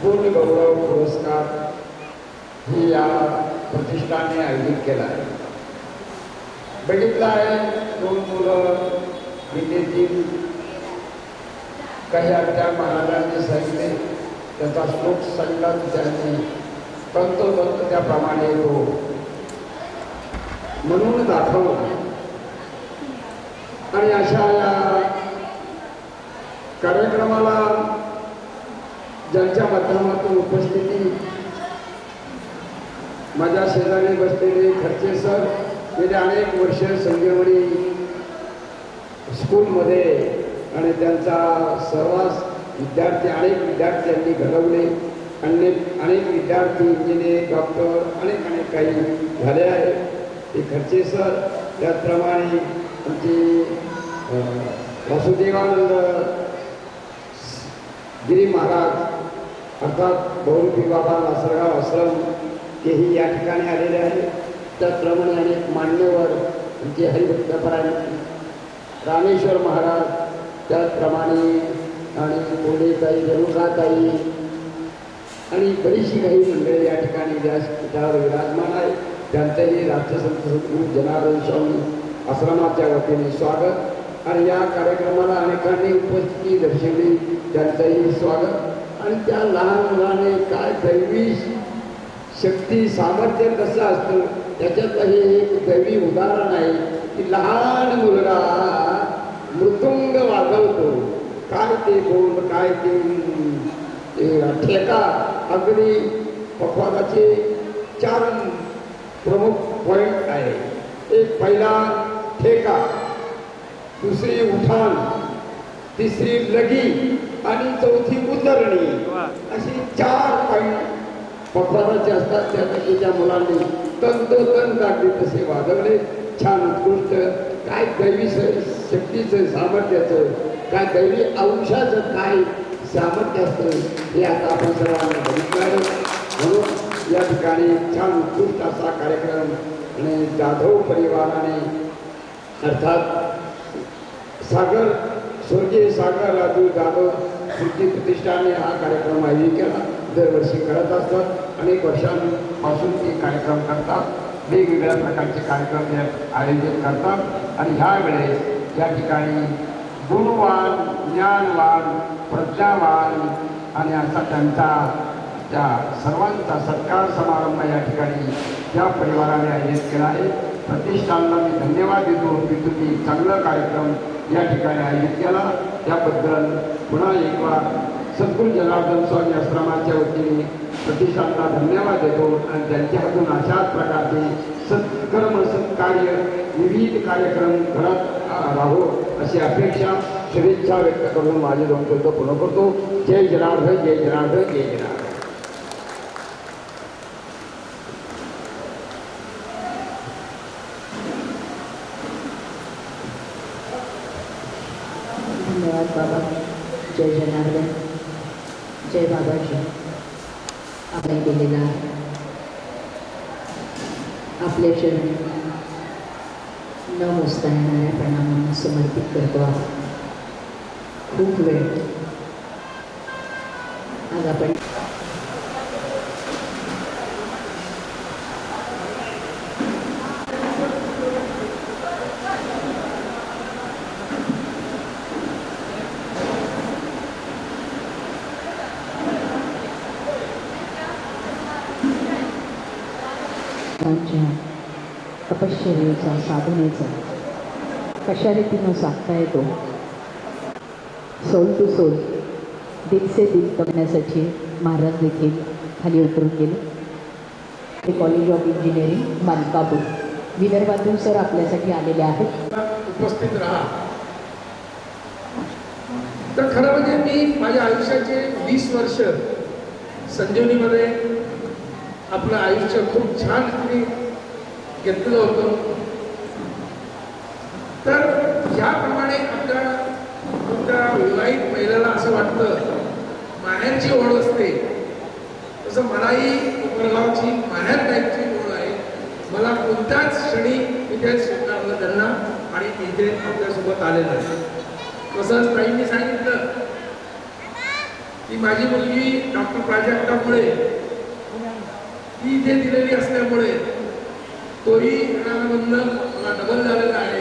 गुण गौरव पुरस्कार ही या प्रतिष्ठानने आयोजित केला आहे. बघितलं आहे 2 मुलं गीतेतील काही अध्याय महाराजांनी सांगितले, त्याचा श्लोक सांगितला त्यांनी तंतोतंत त्याप्रमाणे तो म्हणून दाखवला. आणि अशा या कार्यक्रमाला ज्यांच्या माध्यमातून उपस्थिती माझ्या शेजारी बसलेले खर्चे सर गेले अनेक वर्ष संजीवनी स्कूलमध्ये आणि त्यांचा सहवास विद्यार्थी अनेक विद्यार्थ्यांनी घडवले. अनेक विद्यार्थी इंजिनियर डॉक्टर अनेक काही झाले आहेत. ते खर्चे सर, त्याचप्रमाणे आमचे वासुदेवानंद गिरी महाराज अर्थात बहुरूपी बाबा लासरगाव आश्रम तेही या ठिकाणी आलेले आहेत. त्याचप्रमाणे अनेक मान्यवर आमचे हरिभक्तपरायण रामेश्वर महाराज, त्याचप्रमाणे आणि कोलेताई रेणुकाताई आणि बरीचशी काही मंडळी या ठिकाणी व्यासपीठावर विराजमान आहे. त्यांचंही राष्ट्रसंत सद्गुरू जनार्दन स्वामी आश्रमाच्या वतीने स्वागत. आणि या कार्यक्रमाला अनेकांनी उपस्थिती दर्शवली, त्यांचंही स्वागत. आणि त्या लहान मुलाने काय दैवी शक्ती सामर्थ्य कसं असतं त्याच्यात हे एक दैवी उदाहरण आहे की लहान मुलगा मृदुंग वाजवतो. काय ते बोल, काय ते ठेका. अगदी पखवादाचे 4 प्रमुख पॉईंट आहे. एक पहिला ठेका, दुसरी उठाण, तिसरी लगी आणि चौथी उतरणी. अशी 4 पॉईंट पखवादाचे असतात. त्या मुलांनी तंतोतंत अगदी तसे वाजवले. छान उत्कृष्ट. काय दैवी शक्तीचं सामर्थ्याचं, काय दैवी अंशाचं काय सामर्थ्य असतं हे आता आपण सर्वांना बघितलं आहे. म्हणून या ठिकाणी छान उत्कृष्ट असा कार्यक्रम आणि जाधव परिवाराने अर्थात स्वर्गीय सागर राजू जाधव स्मृती प्रतिष्ठाने हा कार्यक्रम आयोजित केला. दरवर्षी करत असतात. अनेक वर्षांपासून ते कार्यक्रम करतात. वेगवेगळ्या प्रकारचे कार्यक्रम ते आयोजित करतात. आणि ह्या वेळेस या ठिकाणी गुणवान, ज्ञानवान, प्रज्ञावान आणि असा त्यांचा त्या सर्वांचा सत्कार समारंभ या ठिकाणी त्या परिवाराने आयोजित केला आहे. प्रतिष्ठानला मी धन्यवाद देतो की तुम्ही चांगला कार्यक्रम या ठिकाणी आयोजित केला. त्याबद्दल पुन्हा एकदा सद्गुरू जनार्दन स्वामी आश्रमाच्या वतीने प्रतिष्ठानला धन्यवाद देतो. आणि त्यांच्या हातून अशाच प्रकारचे सत्कर्म सत्कार्य विविध कार्यक्रम घडत राहो अशी अपेक्षा शुभेच्छा व्यक्त करून माझे 2 शब्द पूर्ण करतो. जय जनार्दन, जय जनार्दन, जय जनार्दन. धन्यवाद बाबा. जय जनार्दन, जय बाबाजी. आपण केलेला आपल्या चरणी न मोजता येणाऱ्या प्रणामांना समर्पित करतो आहोत. खूप वेळ आज आपण तपश्चर्येचा साधनेचा कशा रीतीनं साधता येतो. सोल टू सोल, दिल से दिल करण्यासाठी महाराज देखील खाली उतरून गेले. ते कॉलेज ऑफ इंजिनिअरिंग मानकापूर विदर्भातून सर आपल्यासाठी आलेले आहेत. उपस्थित राहा. तर खरं म्हणजे मी माझ्या आयुष्याचे 20 वर्ष संजीवनीमध्ये आपलं आयुष्य खूप छान घेतलं होतं. तर ज्याप्रमाणे आपल्या विवाहित महिलेला असं वाटतं माहेरची ओढ असते, तसं मलाही कोपरगावची माहेर टाईपची ओढ आहे. मला कोणत्याच क्षणी इथे स्वीकारलं त्यांना आणि इथे आपल्यासोबत आलेलं आहे. तसंच ताईंनी सांगितलं की माझी मुलगी डॉक्टर प्राजक्ता मुळे ती इथे दिलेली असल्यामुळे तोही आनंद मला डबल झालेला आहे.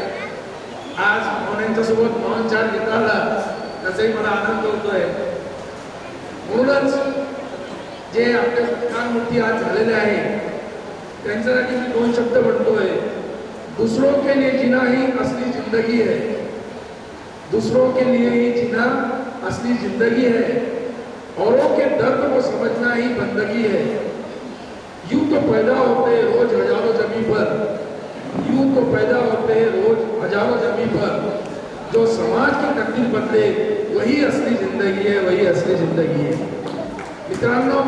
आज मोहन सोबत मोहन चार घेता आला त्याचाही मला आनंद होतोय. म्हणूनच जे आपले सत्कारमूर्ती आज झालेले आहे त्यांच्यासाठी मी 2 शब्द म्हणतोय. दूसरों के लिए जीना ही असली जिंदगी है, दूसरों के लिए ही जीना असली जिंदगी है, औरों के दर्द को समझना ही बंदगी है. यूं तो पैदा होते रोज हजारों जमी पर, यूं तो पैदा होते रोज हजारों जमी पर, जो समाज की तकदीर बदले वही असली जिंदगी है, वही असली जिंदगी है. मित्रांनो,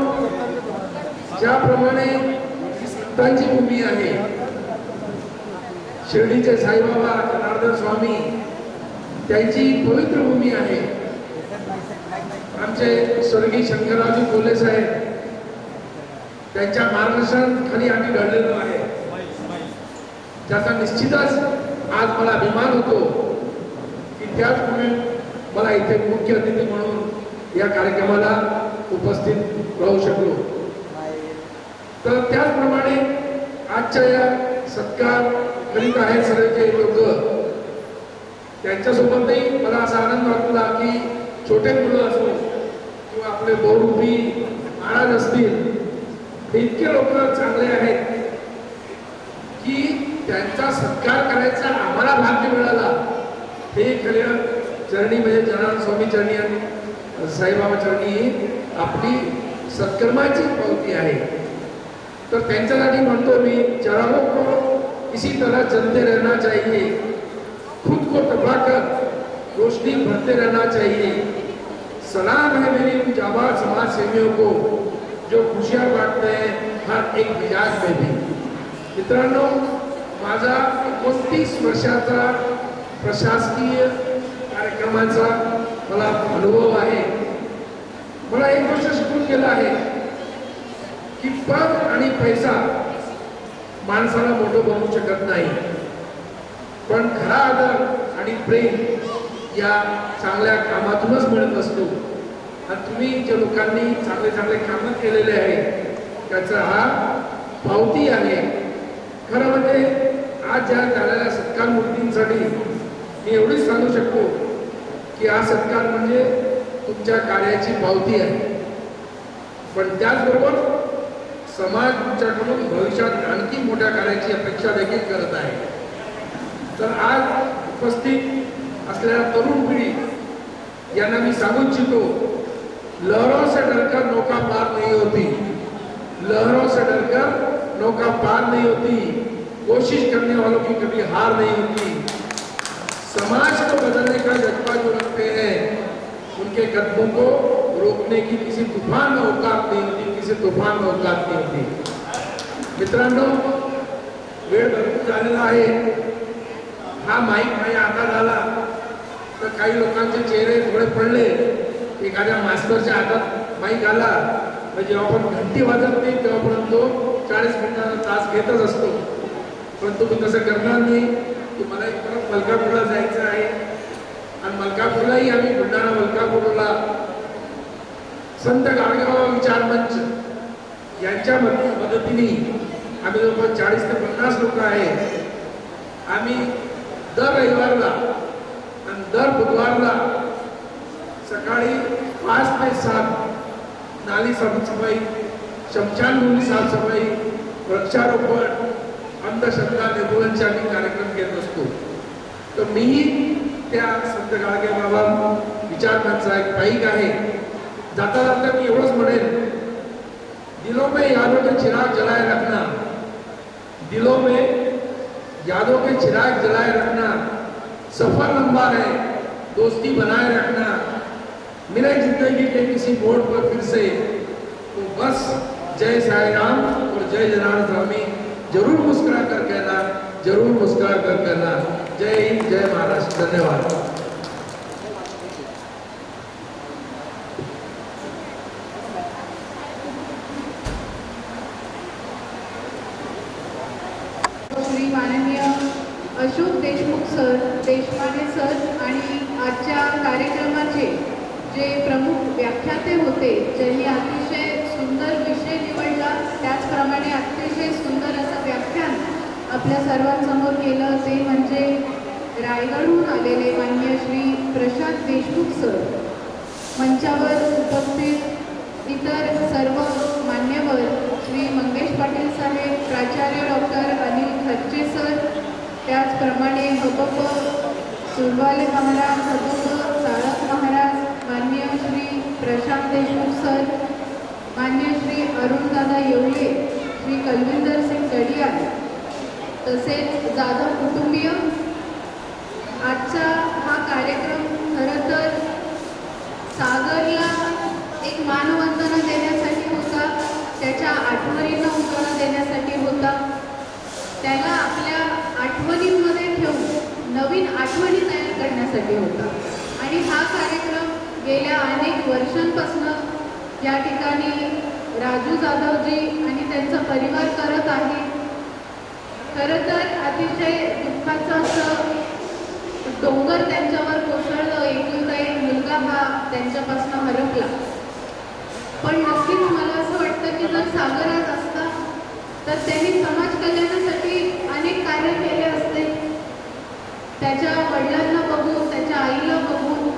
ज्याप्रमाणे संतांची भूमी आहे, शिर्डीचे साईबाबा जनार्दन स्वामी त्यांची पवित्र भूमी आहे. आमचे स्वर्गीय शंकरराव कोल्हे साहेब त्यांच्या मार्गदर्शनाखाली आम्ही घडलेलो आहे, ज्याचा निश्चितच आज मला अभिमान होतो की त्याचमुळे मला इथे मुख्य अतिथी म्हणून या कार्यक्रमाला उपस्थित राहू शकलो. तर त्याचप्रमाणे आजच्या या सत्कार करीत आहेत सर्व जे लोक, त्यांच्यासोबतही मला असा आनंद वाटला की छोटे मुलं असो किंवा आपले बहुरूपी महाराज असतील, हे इतके लोक चांगले आहेत की त्यांचा सत्कार करायचा आम्हाला भाग्य मिळाला. हे खऱ्या चरणी म्हणजे जनार्दन स्वामी चरणी आणि साईबाबा चरणी आपली सत्कर्माची पावती आहे. तर त्यांच्यासाठी म्हणतो मी, चरागों को इसी तरह चलते रहना चाहिए, खुद को तपाकर रोशनी भरते रहना चाहिए. सलाम है मेरी उन जाबाज समाज सेवियों को जो खुशियां बांटते हैं हर एक मिजाज में भी. मित्रांनो, माझा 29 वर्षाचा प्रशासकीय कार्यक्रमाचा मला अनुभव आहे. मला एक गोष्ट शिकून गेला आहे की पद आणि पैसा माणसाला मोठं बनवू शकत नाही, पण खरा आदर आणि प्रेम या चांगल्या कामातूनच मिळत असतो. आणि तुम्ही जे लोकांनी चांगले चांगले कामं केलेले आहे त्याचा हा पावती आहे. खरं म्हणजे आज ज्या झालेल्या सत्कार मूर्तींसाठी मी एवढीच सांगू शकतो की हा सत्कार म्हणजे तुमच्या कार्याची पावती आहे. पण त्याचबरोबर समाज तुमच्याकडून भविष्यात आणखी मोठ्या कार्याची अपेक्षा देखील करत आहे. तर आज उपस्थित असलेल्या तरुण पिढी यांना मी सांगू इच्छितो, लहरों से डरकर नौका पार नहीं होती, लहरों से डरकर नौका पार नहीं होती, कोशिश करने वालों की कभी हार नहीं होती. समाज को बदलने का जज्बा जो रखते हैं उनके कदमों को रोकने की किसी तूफान में औकात नहीं होती, किसी तूफान में औकात नहीं होती. मित्रांनो, वेळ भरपूर झालेला आहे. हा माईक माझ्या हातात आला तर काही लोकांचे चेहरे थोडे पडले. एखाद्या मास्तरच्या हातात माईक आला तर जेव्हा आपण घंटी वाजत नाही तेव्हापर्यंत तो 40 मिनिटाचा तास घेतच असतो. पण तुम्ही तसं करणार नाही की मला परत मलकापूरला जायचं आहे. आणि मलकापूरलाही आम्ही बुलढाणा मलकापूरला संत गाडगेबाबा विचार मंच यांच्या मदतीने आम्ही जवळपास 40 ते 50 लोक आहे. आम्ही दर रविवारला आणि दर बुधवारला सकाळी 5 ते 7 नाली साफसफाई, शमशानभूमी साफसफाई, वृक्षारोपण, अंधश्रद्धा निर्मूलनचे आम्ही कार्यक्रम घेत असतो. तर मीही त्या संत गाडगेबाबा विचार मंचचा एक पाईक आहे. जाता जाता मी एवढंच म्हणेन, दिलों में यादों के चिराग जलाए रखना, दिलों में यादों के चिराग जलाए रखना, सफर लंबा है दोस्ती बनाए रखना, मिले जिंदगी के किसी मोड़ पर फिर से तो बस जय साई राम और जय जनार्दन स्वामी जरूर मुस्कुरा कर कहना, जरूर मुस्कुरा कर कहना. जय हिंद, जय महाराष्ट्र. धन्यवाद. श्री माननीय अशोक देशमुख सर, देशपांडे सर आणि आजच्या कार्यक्रमाचे जे प्रमुख व्याख्याते होते, ज्यांनी अतिशय सुंदर विषय निवडला त्याचप्रमाणे अतिशय सुंदर असं व्याख्यान आपल्या सर्वांसमोर केलं ते म्हणजे रायगडहून आलेले माननीय श्री प्रशांत देशमुख सर. मंचावर उपस्थित इतर सर्व मान्यवर श्री मंगेश पाटील साहेब, प्राचार्य डॉक्टर अनिल खर्चे सर, त्याचप्रमाणे हबप सुरवाले महाराज, हबप साळक महाराज, माननीय श्री प्रशांत देशमुख सर, मान्य श्री अरुणदादा येवले, श्री कलविंदर सिंग गडियाल, तसेच जाधव कुटुंबीय. आजचा हा कार्यक्रम खरं तर सागरला एक मानवंदना देण्यासाठी होता, त्याच्या आठवणींना उजाळा देण्यासाठी होता, त्याला आपल्या आठवणींमध्ये ठेवून नवीन आठवणी तयार करण्यासाठी होता. आणि हा कार्यक्रम गेल्या अनेक वर्षांपासून या ठिकाणी राजू जाधवजी आणि त्यांचा परिवार करत आहे. खरं तर अतिशय दुःखाचं असं डोंगर त्यांच्यावर कोसळलं, एकुलता एक मुलगा हा त्यांच्यापासून हरपला. पण नक्कीच मला असं वाटतं की जर सागर आज असता तर त्यांनी समाज कल्याणासाठी अनेक कार्य केले असते. त्याच्या वडिलांना बघून, त्याच्या आईला बघून,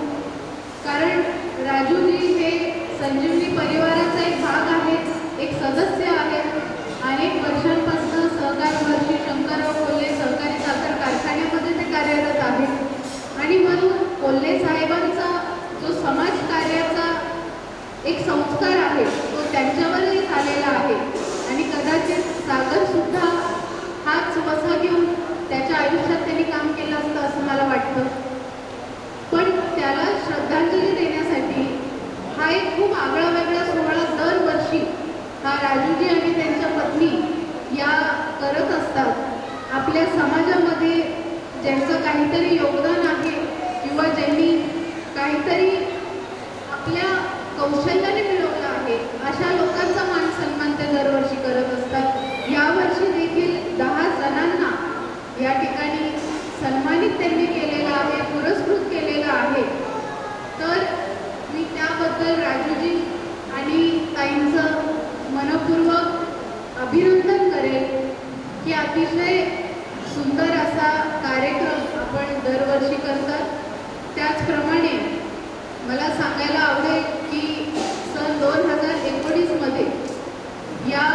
कारण राजूजी हे संजीवनी परिवाराचा एक भाग आहेत, एक सदस्य आहेत. अनेक वर्षांपासून सहकार महर्षी शंकरराव कोल्हे सहकारी साखर कारखान्यामध्ये ते कार्यरत आहेत. आणि म्हणून कोल्हे साहेबांचा जो समाज कार्याचा एक संस्कार आहे तो त्यांच्यावरही झालेला आहे. आणि कदाचित सागरसुद्धा हाच वसा घेऊन त्याच्या आयुष्यात त्यांनी काम केलं असतं असं मला वाटतं. पण त्याला श्रद्धांजली देण्यासाठी हा एक खूप आगळा वेगळा सोहळा दरवर्षी हा राजूजी आणि त्यांच्या पत्नी या करत असतात. आपल्या समाजामध्ये ज्यांचं काहीतरी योगदान आहे किंवा ज्यांनी काहीतरी आपल्या कौशल्याने मिळवलं आहे अशा लोकांचा मान सन्मान ते दरवर्षी करत असतात. यावर्षी देखील 10 जणांना या ठिकाणी सन्मानित त्यांनी केलेलं आहे, पुरस्कृत केलेलं आहे. तर मी त्याबद्दल राजूजी आणि ताईंचं मनपूर्वक अभिनंदन करेल की अतिशय सुंदर असा कार्यक्रम आपण दरवर्षी करतात. त्याचप्रमाणे मला सांगायला आवडेल की सन 2019मध्ये या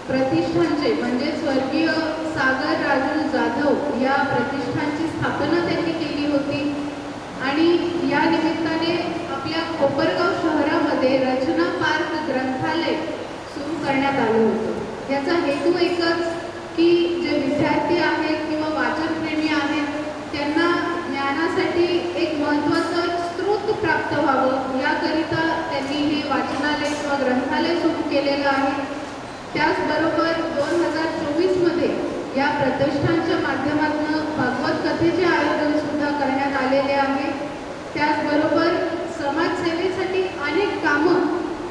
प्रतिष्ठानचे म्हणजे स्वर्गीय सागर राजू जाधव या प्रतिष्ठानची स्थापना त्यांनी केली होती. आणि या निमित्ताने आपल्या कोपरगाव शहरामध्ये रचना पार्क ग्रंथालय सुरू करण्यात आलं होतं. याचा हेतू एकच की जे विद्यार्थी आहेत किंवा वाचनप्रेमी आहेत त्यांना ज्ञानासाठी एक महत्त्वाचं स्रोत प्राप्त व्हावं याकरिता त्यांनी हे वाचनालय किंवा ग्रंथालय सुरू केलेलं आहे. त्याचबरोबर 2024मध्ये या प्रतिष्ठानच्या माध्यमातून भागवत कथेचे आयोजन सुद्धा करण्यात आलेले आहे. त्याचबरोबर समाजसेवेसाठी अनेक कामं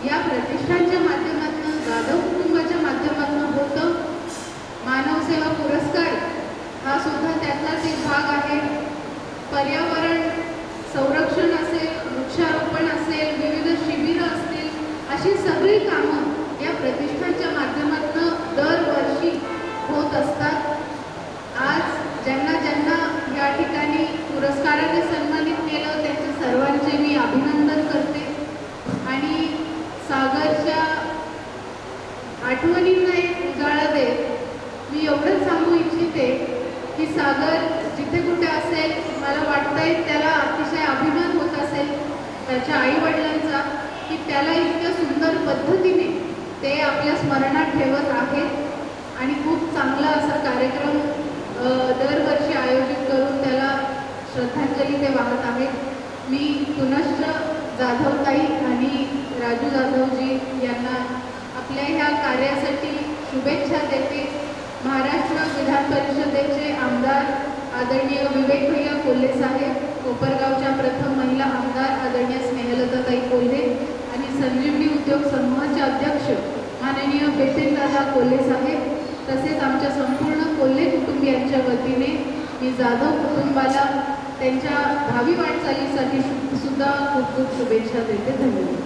या प्रतिष्ठानच्या माध्यमातून जाधव कुटुंबाच्या माध्यमातून होतं. मानवसेवा पुरस्कार हा सुद्धा त्यातलाच एक भाग आहे. पर्यावरण संरक्षण असेल, वृक्षारोपण असेल, विविध शिबिरं असतील, अशी सगळी कामं या प्रतिष्ठानच्या माध्यमातून दरवर्षी होत असतात. आज ज्यांना ज्यांना या ठिकाणी पुरस्काराने सन्मानित केलं त्यांच्या सर्वांचे मी अभिनंदन करते. आणि सागरच्या आठवणींना एक उजाळा देत मी एवढंच सांगू इच्छिते की सागर जिथे कुठे असेल मला वाटतंय त्याला अतिशय अभिमान होत असेल त्याच्या आईवडिलांचा की त्याला इतक्या सुंदर पद्धतीने ते आपल्या स्मरणात ठेवत आहेत. आणि खूप चांगला असा कार्यक्रम दरवर्षी आयोजित करून त्याला श्रद्धांजली ते वाहत आहेत. मी पुनश्च जाधवताई आणि राजू जाधवजी यांना आपल्या ह्या कार्यासाठी शुभेच्छा देते. महाराष्ट्र विधान परिषदेचे आमदार आदरणीय विवेक भैया कोल्हे साहेब, कोपरगावच्या प्रथम महिला आमदार आदरणीय स्नेहलताताई कोल्हे आणि संजीवनी उद्योग समूहाचे अध्यक्ष माननीय बिपिनदादा कोल्हे साहेब तसेच आमच्या संपूर्ण कोल्हे कुटुंबियांच्या वतीने मी जाधव कुटुंबाला त्यांच्या भावी वाटचालीसाठी सुद्धा खूप खूप शुभेच्छा देते. धन्यवाद.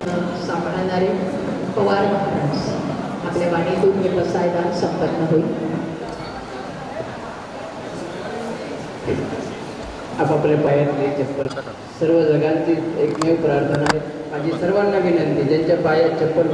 सांभाळणारे पवार महाराज आपल्या वाणीतून हे पसायदान संपन्न होईल. आपापल्या पायातले चप्पल सर्व जगांची एकमेव प्रार्थना आहे. माझी सर्वांना विनंती, ज्यांच्या पायात चप्पल